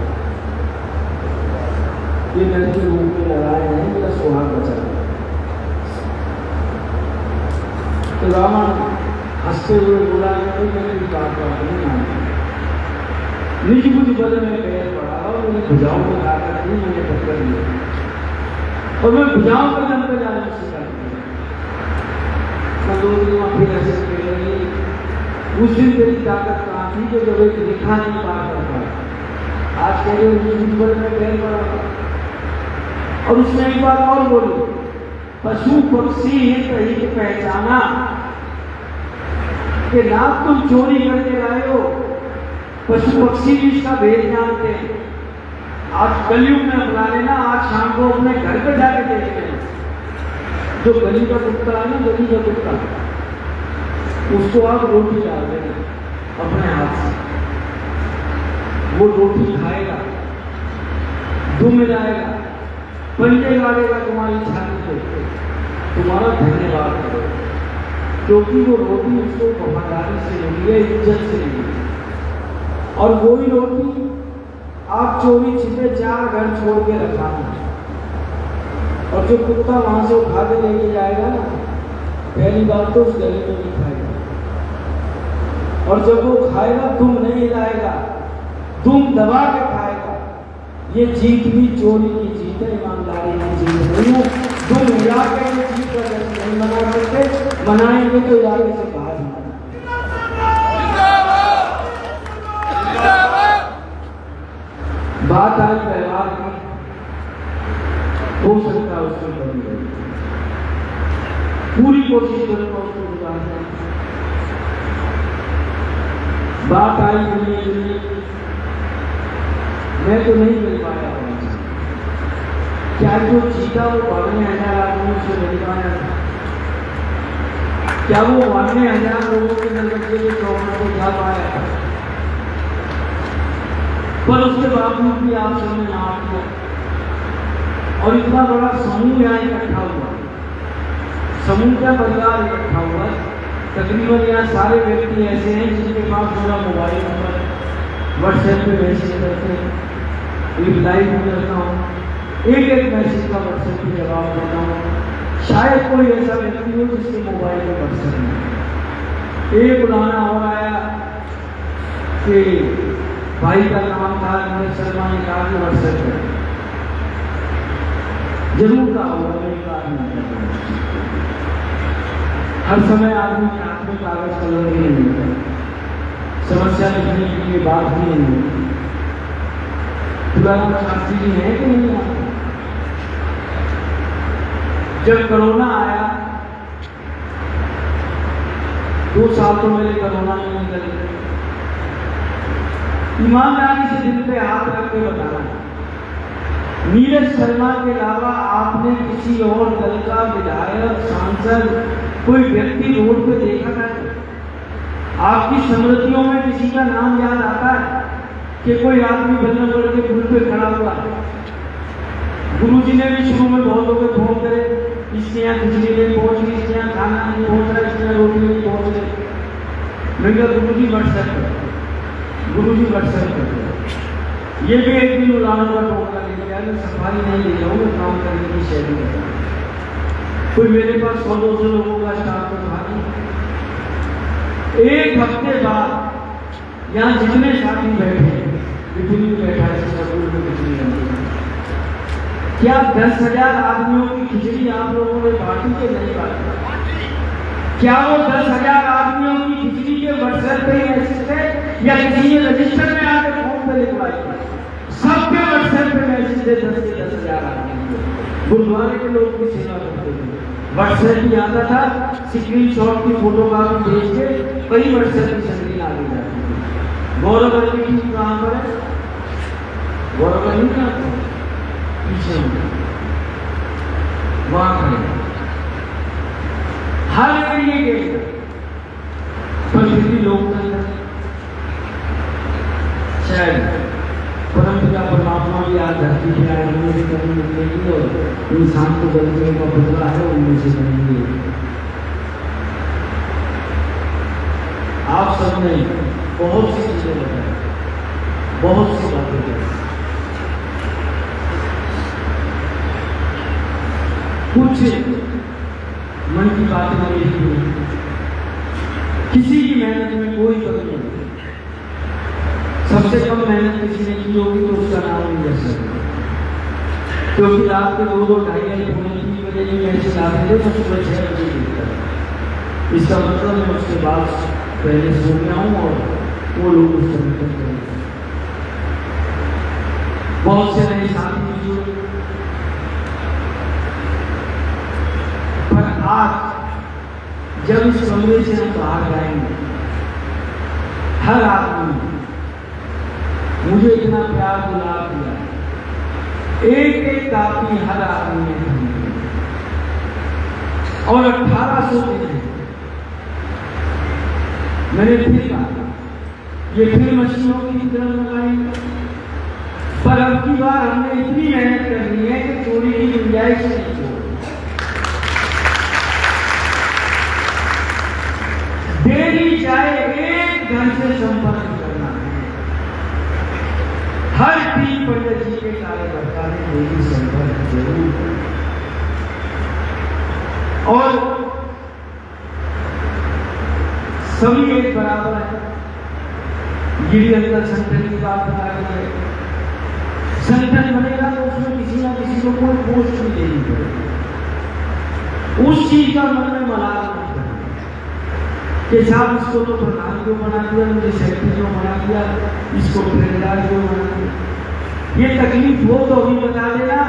Speaker 2: ये नर के रूप में नारायण है, मेरा सुहाग बचा। तो रावण हंसते हुए बोला कि मेरी बात नहीं मानी, निज बुझ बल में पैर पड़ा और मैंने भुजाओं में लाकर दी, मैंने टक्कर दी और मैं भुजाओं पर जमकर जाने से कर दिया। मंदोदरी मां फिर ऐसे कह रही, उस दिन तेरी ताकत कहाँ थी जो जब एक रेखा नहीं पार कर पाया, आज कह रहे निज बुझ बल में पैर पड़ा। और उसने एक बात और बोली, पशु पक्षी हित पहचाना कि नाथ तुम चोरी करके लाए हो, पशु पक्षी भी इसका भेद जानते हैं। आज कलयुग में अपना लेना, आज शाम को अपने घर पे जाके देख लेना, जो गली का कुत्ता है ना, गली का कुत्ता, उसको आप रोटी डाल देना अपने हाथ से, वो रोटी खाएगा, दुम जाएगा, पंजे गाड़ेगा तुम्हारी छाती पे, तुम्हारा धन्यवाद करो, क्योंकि वो रोटी उसको वफादारी से मिली है, इज्जत से मिली है। और वही रोटी आप चोरी छिपे 4 घर छोड़ के रखाना, और जो कुत्ता वहां से उठा के लेके जाएगा ना, पहली बात तो उस गली में नहीं खाएगा, और जब वो खाएगा दुम नहीं हिलाएगा, दुम दबा के खाएगा। ये जीत भी चोरी की जीत है, ईमानदारी की जीत नहीं है। दुम हिला के ये जीत का नहीं मना सकते, मनाएंगे तो इलाके से बाहर। बात आज व्यवहार की, हो सकता है उसको बदल गई, पूरी कोशिश करूंगा उसको गुजारने। बात आई मिली, मैं तो नहीं मिल पाया। क्या जो जीता वो 92,000 आदमी से मिल पाया? क्या वो 92,000 लोगों के नजरिए के चौकों को जा पाया? पर उसके बावजूद भी आप सबने नाम किया और इतना बड़ा समूह यहाँ इकट्ठा हुआ, समूह का परिवार इकट्ठा हुआ। तकरीबन यहाँ सारे व्यक्ति ऐसे हैं जिनके पास मेरा मोबाइल नंबर, व्हाट्सएप पे मैसेज करते हैं, रिप्लाई भी करता हूँ, एक मैसेज का व्हाट्सएप पे जवाब देता हूँ। शायद कोई ऐसा व्यक्ति हो जिसके मोबाइल में व्हाट्सएप नहीं। एक बुलाना हो आया कि भाई का नाम था मनोज शर्मा ने कहा कि व्हाट्सएप पर जरूर का होगा, नहीं कहा नहीं। हर समय आदमी के हाथ में कागज कलम ही नहीं होता, समस्या लिखने के लिए बात भी नहीं होती। पुराना शास्त्री जी है कि नहीं आता? जब कोरोना आया 2 साल तो मेरे कोरोना में निकल गए। ईमानदारी से दिल पे हाथ रख के बताना, नीरज शर्मा के अलावा आपने किसी और दल का विधायक, सांसद, कोई व्यक्ति रोड पे देखा था? आपकी स्मृतियों में किसी का नाम याद आता है कि कोई आदमी बल्लभगढ़ के पुल पे खड़ा हुआ? गुरुजी ने भी शुरू में बहुत लोग फोन करे, इसके यहाँ खिचड़ी नहीं पहुंच रही, इसके यहाँ खाना नहीं पहुंच रहा, इसके यहाँ रोटी नहीं पहुंच रही। मैं क्या गुरुजी व्हाट्सएप कर, गुरुजी व्हाट्सएप कर।
Speaker 11: ये भी एक दिन उड़ाने का टोकरा लेके आया, मैं सफाई नहीं ले जाऊँगा, काम करने की शैली है। कोई मेरे पास 100-200 लोगों का स्टाफ तो था नहीं। एक हफ्ते बाद यहाँ जितने साथी बैठे, विपुल भी बैठा है, स्कूल में खिचड़ी बनती है। क्या 10,000 आदमियों की खिचड़ी आप लोगों ने बांटी के नहीं बांटी? क्या वो 10,000 आदमियों की खिचड़ी के व्हाट्सएप पे मैसेज थे या किसी ने रजिस्टर में आकर फोन पे लिखवाई? सबके व्हाट्सएप पे मैसेज थे 10 से 10,000 आदमी। गुरुद्वारे के लोग की सेवा करते थे, व्हाट्सएप भी आता था, स्क्रीनशॉट की फोटो कॉपी भेज के कई व्हाट्सएप की संख्या आ गई जाती थी। गौरव की टीम कहाँ पर है? गौरव नहीं कहाँ पीछे वहां खड़े हर एरिए के पर फिर भी लोकतंत्र शायद परमपिता परमात्मा भी आज धरती पे आए, उनमें से कभी निकलेगी और इंसान को गलतियों का बदला है उनमें से बनेंगे। आप सबने बहुत सी चीजें बताई, बहुत सी बातें बताई। कुछ मन की बातें मेरी हुई, किसी की मेहनत में कोई कमी नहीं। सबसे कम मेहनत किसी ने की होगी तो उसका नाम नहीं ले सकते, क्योंकि रात के 2-2, 2:30, 3 बजे भी मैसेज आते थे तो सुबह 6 बजे दिखता। इसका मतलब मैं उसके बाद पहले सो गया हूँ और वो लोग उस समय तक करेंगे। बहुत से नए साथी जुड़े, पर आज जब इस कमरे से हम बाहर जाएंगे, हर आदमी मुझे इतना प्यार गुलाब दिया, एक कापी हर आदमी ने खरीदी और 1800 दिन मैंने फिर कहा ये फिर मशीनों की तरह लगाएंगे, पर अब की बार हमने इतनी मेहनत करनी है कि चोरी की गुंजाइश नहीं हो। डेली चाहे एक घर से संपर्क करना है। हर 3 पंडित जी के कार्यकर्ता ने डेली संपर्क जरूर और सभी एक बराबर है। गिरी अंदर संगठन की बात बता रही है, संगठन बनेगा तो उसमें किसी ना किसी को कोई पोस्ट भी देनी पड़ेगी। उस चीज का मन में मलाल नहीं करना कि साहब इसको तो प्रधान क्यों बना दिया, मुझे सेक्रेटरी क्यों बना दिया, इसको ट्रेजरर क्यों बना दिया। ये तकलीफ हो तो अभी बता देना,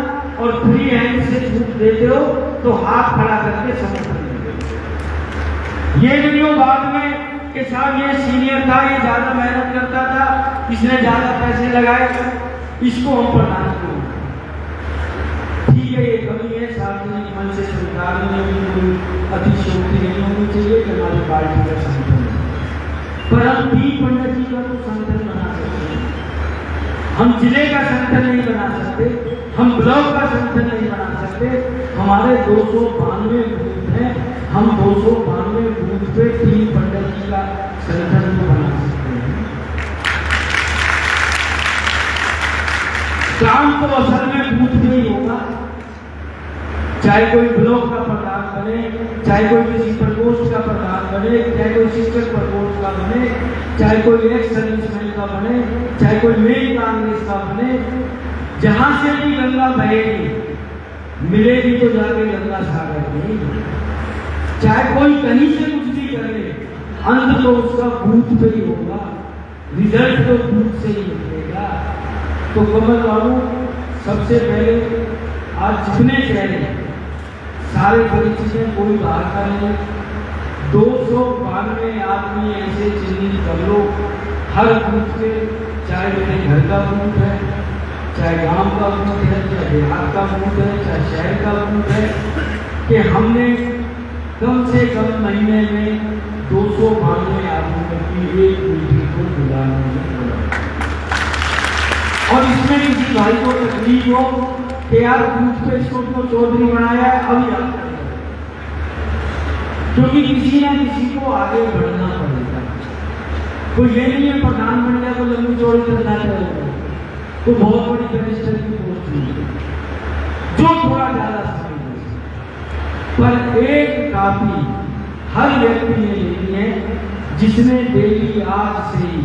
Speaker 11: और फ्री हैंड से छूट देते हो तो हाथ खड़ा करके समर्थन देते। ये नहीं हो बाद में कि साहब ये सीनियर था, ये ज्यादा मेहनत करता था, इसने ज्यादा पैसे लगाए, इसको हम प्रधान क्यों। ठीक है, ये कमी है, सार्वजनिक मन से सरकार में भी कोई अतिशयोक्ति नहीं होनी चाहिए कि हमारी पार्टी का संगठन है, पर हम 3 पंडित जी का तो संगठन बना सकते हैं। हम जिले का संगठन नहीं बना सकते, हम ब्लॉक का संगठन नहीं बना सकते। हमारे 292 बूथ हैं, हम 292 बूथ पे 3 पंडित जी का संगठन तो बना सकते हैं। काम तो असल में बूथ में ही होगा, चाहे कोई ब्लॉक का प्रधान बने, चाहे कोई किसी प्रकोष्ठ का प्रधान बने, चाहे कोई शिक्षक प्रकोष्ठ का बने, चाहे कोई एक्स सर्विसमैन का बने, चाहे कोई मेन कांग्रेस का बने, जहां से भी गंगा बहेगी मिलेगी तो जाके गंगा सागर में। चाहे कोई कहीं से कुछ भी कर ले, अंत तो उसका बूथ पे ही होगा, रिजल्ट तो बूथ से ही निकलेगा। तो कमल बाबू, सबसे पहले आज जितने चेहरे सारे परिचित हैं, कोई बाहर का नहीं, 292 आदमी ऐसे चिन्हित कर लो हर बूथ पे, चाहे मेरे घर का बूथ है, चाहे गांव का बूथ है, चाहे देहात का बूथ है, चाहे शहर का बूथ है, कि हमने कम से कम महीने में 292 आदमियों की एक मीटिंग को बुलाने में बोला। और इसमें किसी भाई को तकलीफ हो कि यार बूथ पे इसको क्यों चौधरी बनाया है, अभी याद करें, क्योंकि किसी ना किसी को आगे बढ़ना पड़ेगा। कोई ये नहीं है प्रधान बन गया तो लंबी चौड़ी करना चाहिए, तो बहुत बड़ी बैरिस्टर की पोस्ट हुई जो थोड़ा ज्यादा समय दे, पर एक काफी हर व्यक्ति ने लेनी है जिसने डेली आज से ही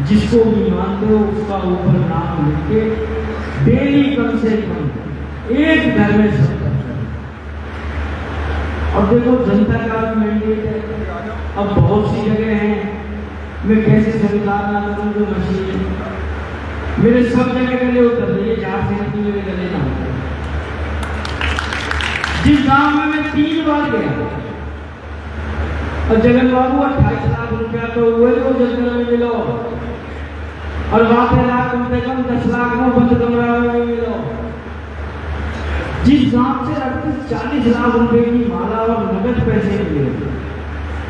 Speaker 11: जिसको भी मानते हो उसका ऊपर नाम लिख के डेली कम से कम एक घर में सब करते हैं। और देखो जनता का भी मैंडेट है, अब बहुत सी जगह हैं, मैं कैसे स्वीकार ना करूं जो मशीन मेरे सब जगह गले उतर रही है, जहां से मेरे गले ना उतर। जिस गांव में मैं 3 बार गया और जगन बाबू 28 लाख रुपया तो हुए तो जंगल में मिलो और बातें लाख कम से कम 10 लाख में बंद कमरा में मिलो। जिस गांव से 40 लाख रुपए की माला और नगद पैसे मिले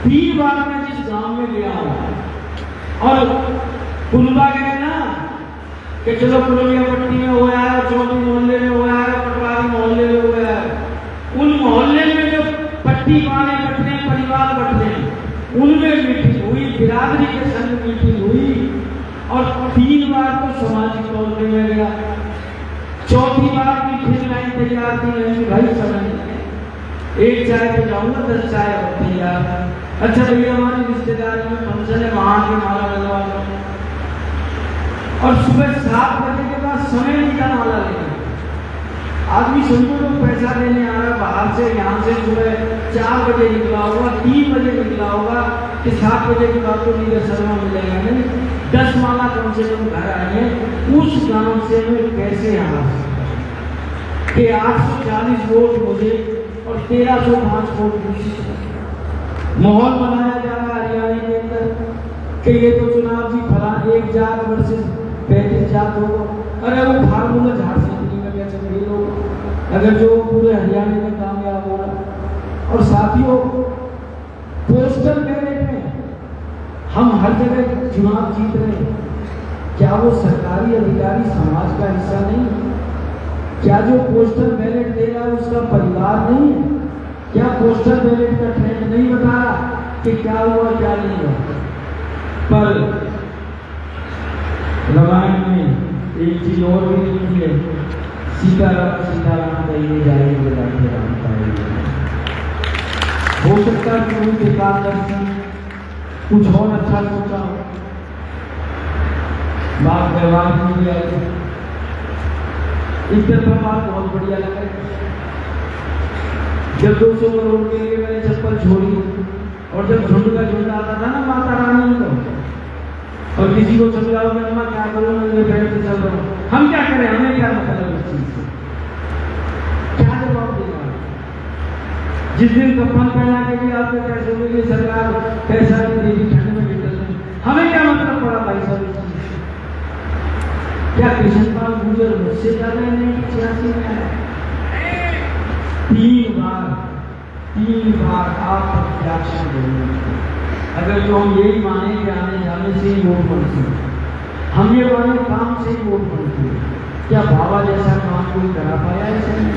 Speaker 11: 3 बार मैं जिस गांव में गया हूं और कुलबा गए ना कि चलो पुलिया पट्टी में हुआ है, चौथी मोहल्ले में हुआ है, पटवारी मोहल्ले में हुआ है, उन मोहल्ले में जो पट्टी वाले बटने परिवार बटने उनमें मीटिंग हुई, बिरादरी के संग मीटिंग हुई और 3 बार तो सामाजिक तौर पे मैं गया। चौथी बार की फिर लाइन तैयार थी, नहीं भाई समझ एक चाय पे जाऊंगा 10 चाय और तैयार। अच्छा भैया हमारी रिश्तेदारी में फंक्शन है वहां के माला लगवा दो और सुबह 7 बजे के बाद समय नहीं था माला लेने। आदमी समझो लोग पैसा देने आ रहा है बाहर से, यहाँ से सुबह 4 बजे निकला होगा, 3 बजे निकला होगा कि 7 बजे के बाद तो नीरज शर्मा मिलेगा नहीं, 10 माला कम से कम घर आई है। उस गांव से मैं कैसे आ कि 840 वोट मुझे और 1305 वोट दूसरी। माहौल बनाया जा रहा है हरियाणा के अंदर कि ये तो चुनाव जी फला 1 जात वर्सेस 35 जात होगा। अरे वो फार्मूला झाड़ सकती है क्या चल रही लोग अगर जो पूरे हरियाणा में कामयाब हो रहा। और साथियों पोस्टल बैलेट में हम हर जगह चुनाव जीत रहे हैं, क्या वो सरकारी अधिकारी समाज का हिस्सा नहीं? क्या जो पोस्टल बैलेट दे रहा है उसका परिवार नहीं है? क्या पोस्टल बैलेट का ट्रेंड नहीं बता रहा कि क्या हुआ क्या नहीं हुआ? पर रामायण में एक चीज और भी लिखी है, सीताराम सीताराम कहिए जाएंगे राधे राम पाएंगे। हो सकता है कि कोई बेकार दर्शन कुछ और अच्छा सोचा हो, बात व्यवहार में भी आई। इस तरफ बात बहुत बढ़िया लगा जब 200 करोड़ के लिए मैंने चप्पल छोड़ी और जब झुंड का झुंड आता था ना माता रानी को और किसी को समझाओ मैं अम्मा क्या करूँ मैं बैठ के चल रहा हूँ, हम क्या करें, हमें क्या मतलब इस चीज से, क्या जवाब देगा? जिस दिन कफन पहना के भी आपको क्या सोचेगी सरकार पैसा नहीं देगी, ठंड में निकल रहे, हमें क्या मतलब पड़ा भाई साहब इस चीज से? क्या कृष्णपाल गुर्जर मुझसे ज्यादा नहीं 86 में आया? 3 बार आप प्रत्याशी बोलेंगे। अगर जो हम यही माने कि आने जाने से ही वोट बनती है, हम ये माने काम से ही वोट बनती है, क्या बाबा जैसा काम कोई करा पाया ऐसा नहीं?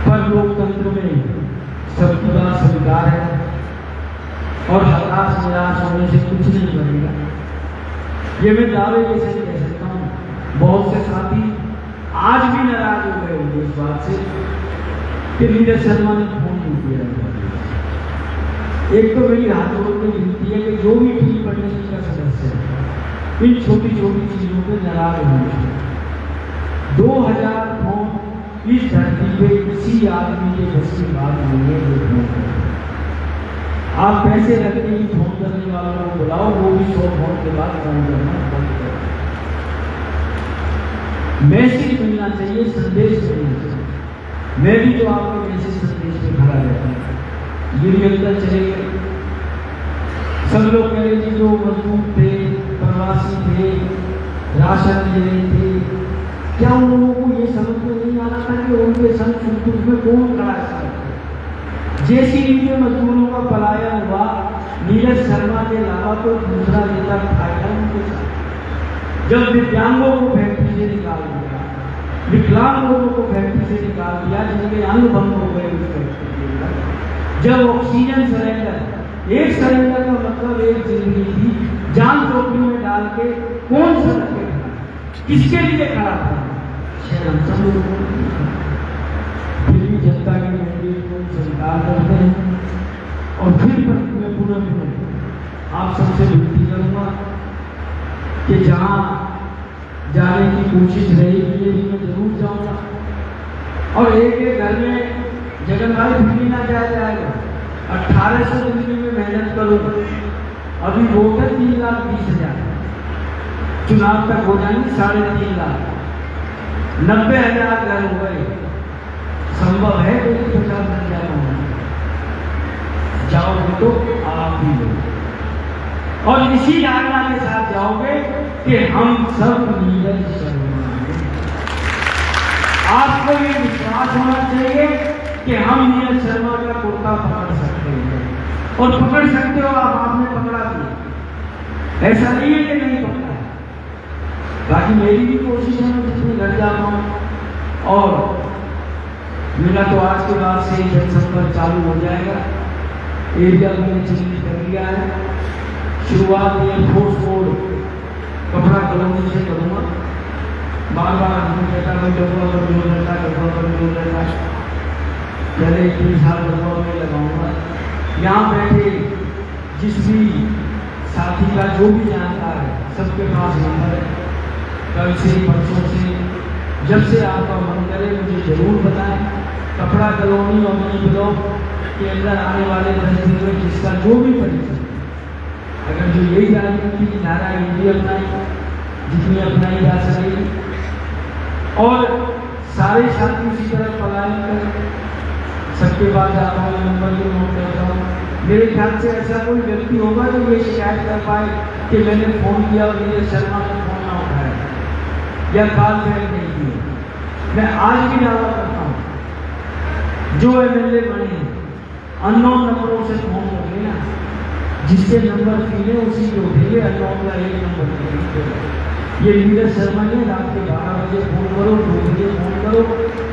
Speaker 11: पर लोकतंत्र में सबकी बात स्वीकार है और हताश निराश होने से कुछ नहीं बनेगा, ये मैं दावे के साथ कह सकता हूँ। बहुत से साथी आज भी नाराज हो गए होंगे इस बात से कि नीरज शर्मा ने फोन नहीं किया। एक तो मेरी हाथ जोड़ के विनती है कि जो भी टीम पढ़ने का सदस्य है इन छोटी छोटी चीजों पे नाराज होंगे। 2000 फोन इस धरती पे किसी आदमी के बस की बात नहीं है। आप पैसे रखने की फोन करने वालों को बुलाओ, वो भी 100 फोन के बाद फोन करना बंद करो। मैसेज मिलना चाहिए, संदेश मिलना चाहिए। मैं भी तो आपके मैसेज संदेश में खड़ा रहता हूँ, ये भी अंदर चले गए। सब लोग कह रहे थे जो मजदूर थे, प्रवासी थे, राशन ले रहे थे, क्या उन लोगों को ये समझ में नहीं आ रहा था कि उनके संग सुख में कौन खड़ा है? जैसी रीति मजदूरों का पलायन हुआ, नीरज शर्मा के अलावा तो दूसरा नेता था उनके साथ। जब दिव्यांगों को फैक्ट्री से निकाल दिया, विकलांग लोगों को फैक्ट्री से निकाल दिया, जिनके अंग भंग हो गए उस फैक्ट्री के अंदर, जब ऑक्सीजन सिलेंडर, एक सिलेंडर का मतलब एक जिंदगी थी, जान तो निकाल के कौन सा रखे किसके लिए खड़ा था, शायद हम सब लोग फिर भी जनता के मंदिर को स्वीकार करते हैं। और फिर मैं पुनः आप सबसे विनती करूंगा कि जहाँ जाने की कोशिश रहेगी ये भी मैं जरूर जाऊंगा। और एक घर में जगन भाई भी ना जाएगा, 1800 डिग्री में मेहनत करूँ। अभी वोट है 3,20,000, चुनाव तक हो जाएंगे 3.5 लाख, 90,000 घर हो गए। संभव है तो 50 बन जाएगा, जाओगे तो आप भी लोग। और इसी धारणा के साथ जाओगे कि हम सब नीरज शर्मा हैं। आपको ये विश्वास होना चाहिए कि हम नीरज शर्मा का कुर्ता पकड़ सकते हैं, और पकड़ सकते हो आप, आपने पकड़ा भी, ऐसा नहीं है कि नहीं पकड़ा है। बाकी मेरी भी कोशिश है मैं जितनी घर जा पाऊँ। और मेरा तो आज के बाद से जनसंपर्क चालू हो जाएगा। एरिया मैंने चिन्हित कर लिया है। शुरुआत एयरफोर्स कोड कपड़ा कॉलोनी से करूँगा। बार बार कहता मैं डब्बा पर जोर रहता, डब्बा पर जोर रहता, पहले 3 साल डब्बा में लगाऊंगा। यहाँ बैठे जिस भी साथी का जो भी जानकार है सबके पास नंबर है। कल से परसों से जब से आपका मन करे मुझे जरूर बताएं। कपड़ा कॉलोनी और मनी ब्लॉक के अंदर आने वाले 10 दिन में जिसका जो भी परिचय, अगर जो यही राजनीति धारा ये अपनाई जितनी अपनाई जा सकेगी, और सारे साथी उसी तरह पलायन करें। सबके बाद जाता हूँ, नंबर भी नोट करता हूँ। मेरे ख्याल से ऐसा कोई व्यक्ति होगा जो ये शिकायत कर पाए कि मैंने फोन किया और नीरज शर्मा ने फोन ना उठाया या कॉल बैक नहीं किया। मैं आज भी दावा करता हूँ जो MLA बने हैं अननोन नंबरों से फोन कर लेना, जिसके नंबर मिले उसी को उठेंगे। अननोन का एक नंबर मिलेगा। ये नीरज शर्मा ने रात के 12 बजे फोन करो, 2 बजे फोन करो,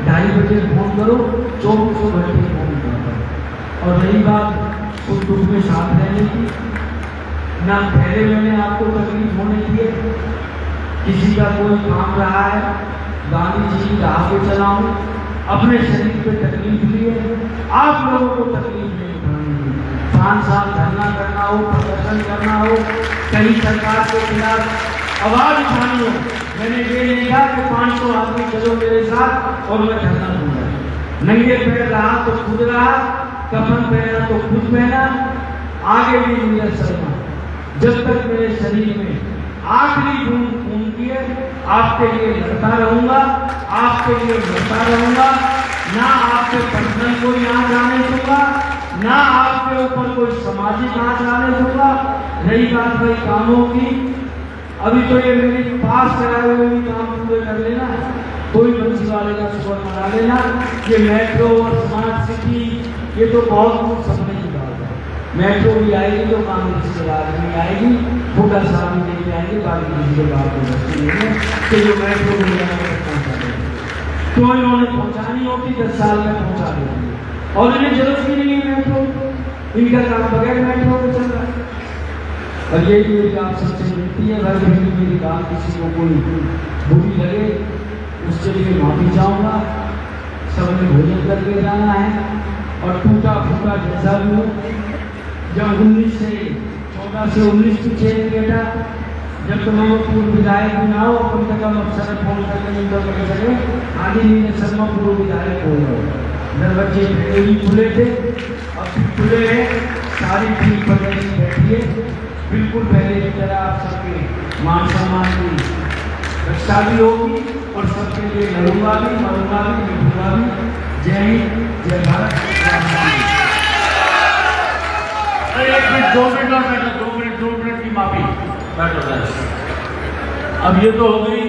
Speaker 11: 2:30 बजे फोन करो, 24 घंटे फोन करो। और रही बात सुख दुख में साथ रहने की, ना पहले मैंने आपको तकलीफ होने दी है। किसी का कोई काम रहा है, गांधी जी राह पे चलाऊं, अपने शरीर पे तकलीफ ली है, आप लोगों को तकलीफ नहीं उठानी। 5 साल धरना करना हो, प्रदर्शन करना हो, कहीं सरकार के खिलाफ आवाज उठानी हो, मैंने ये नहीं कहा कि 500 आदमी चलो मेरे साथ और मैं धरना दूंगा। नंगे पैर रहा तो खुद रहा, कफन पहना तो खुद पहना। आगे भी नीरज शर्मा जब तक मेरे शरीर में आखिरी बूंद खून की है आपके लिए लड़ता रहूंगा, आपके लिए लड़ता रहूंगा। ना आपके पर्सनल कोई आँच आने दूंगा, ना आपके ऊपर कोई सामाजिक आँच आने दूंगा। रही बात भाई कामों की, अभी तो ये मेरे पास कराए हुए भी काम पूरे कर लेना, कोई बंसी वाले का शुक्र मना लेना। ये मेट्रो और स्मार्ट सिटी ये तो बहुत कुछ सपने की बात है। मेट्रो भी आएगी तो कांग्रेस के राज में आएगी, छोटा सा भी लेके आएंगे, बाकी किसी के बात को बचती नहीं है कि जो मेट्रो पहुँचा देंगे। तो इन्होंने पहुँचानी होती 10 साल में पहुँचा देंगे, और इन्हें जरूरत भी नहीं है मेट्रो, इनका काम बगैर मेट्रो को चल रहा है। और यही मेरी आप सबसे विनती है भाई, मेरी बात किसी को कोई बुरी लगे उसके लिए माफी चाहूँगा। सबने भोजन करके जाना है, और टूटा फूटा जैसा भी हो। जब 14 से 19 की चेन बेटा, जब तुम पूर्व विधायक भी ना हो, कम से कम अफसर फोन करके नहीं कर सके, आदि नीरज शर्मा पूर्व विधायक हो गए। दरवाजे पहले ही खुले थे, अब भी खुले हैं, सारी टीम पर बैठी है, बिल्कुल पहले की तरह आप सबके मान सम्मान की रक्षा भी होगी, और सबके लिए लड़ूंगा भी, मरूंगा भी, मिटूंगा भी। जय हिंद, जय भारत।
Speaker 2: 1 मिनट 2 मिनट और बैठो, 2 मिनट की माफी। बैठो। अब ये तो हो गई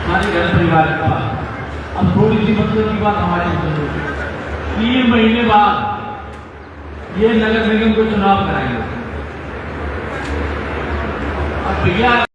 Speaker 2: हमारे घर परिवार की बात। अब थोड़ी सी मतलब की बात हमारी 3 महीने बाद ये नगर निगम को चुनाव कराएंगे। अब भैया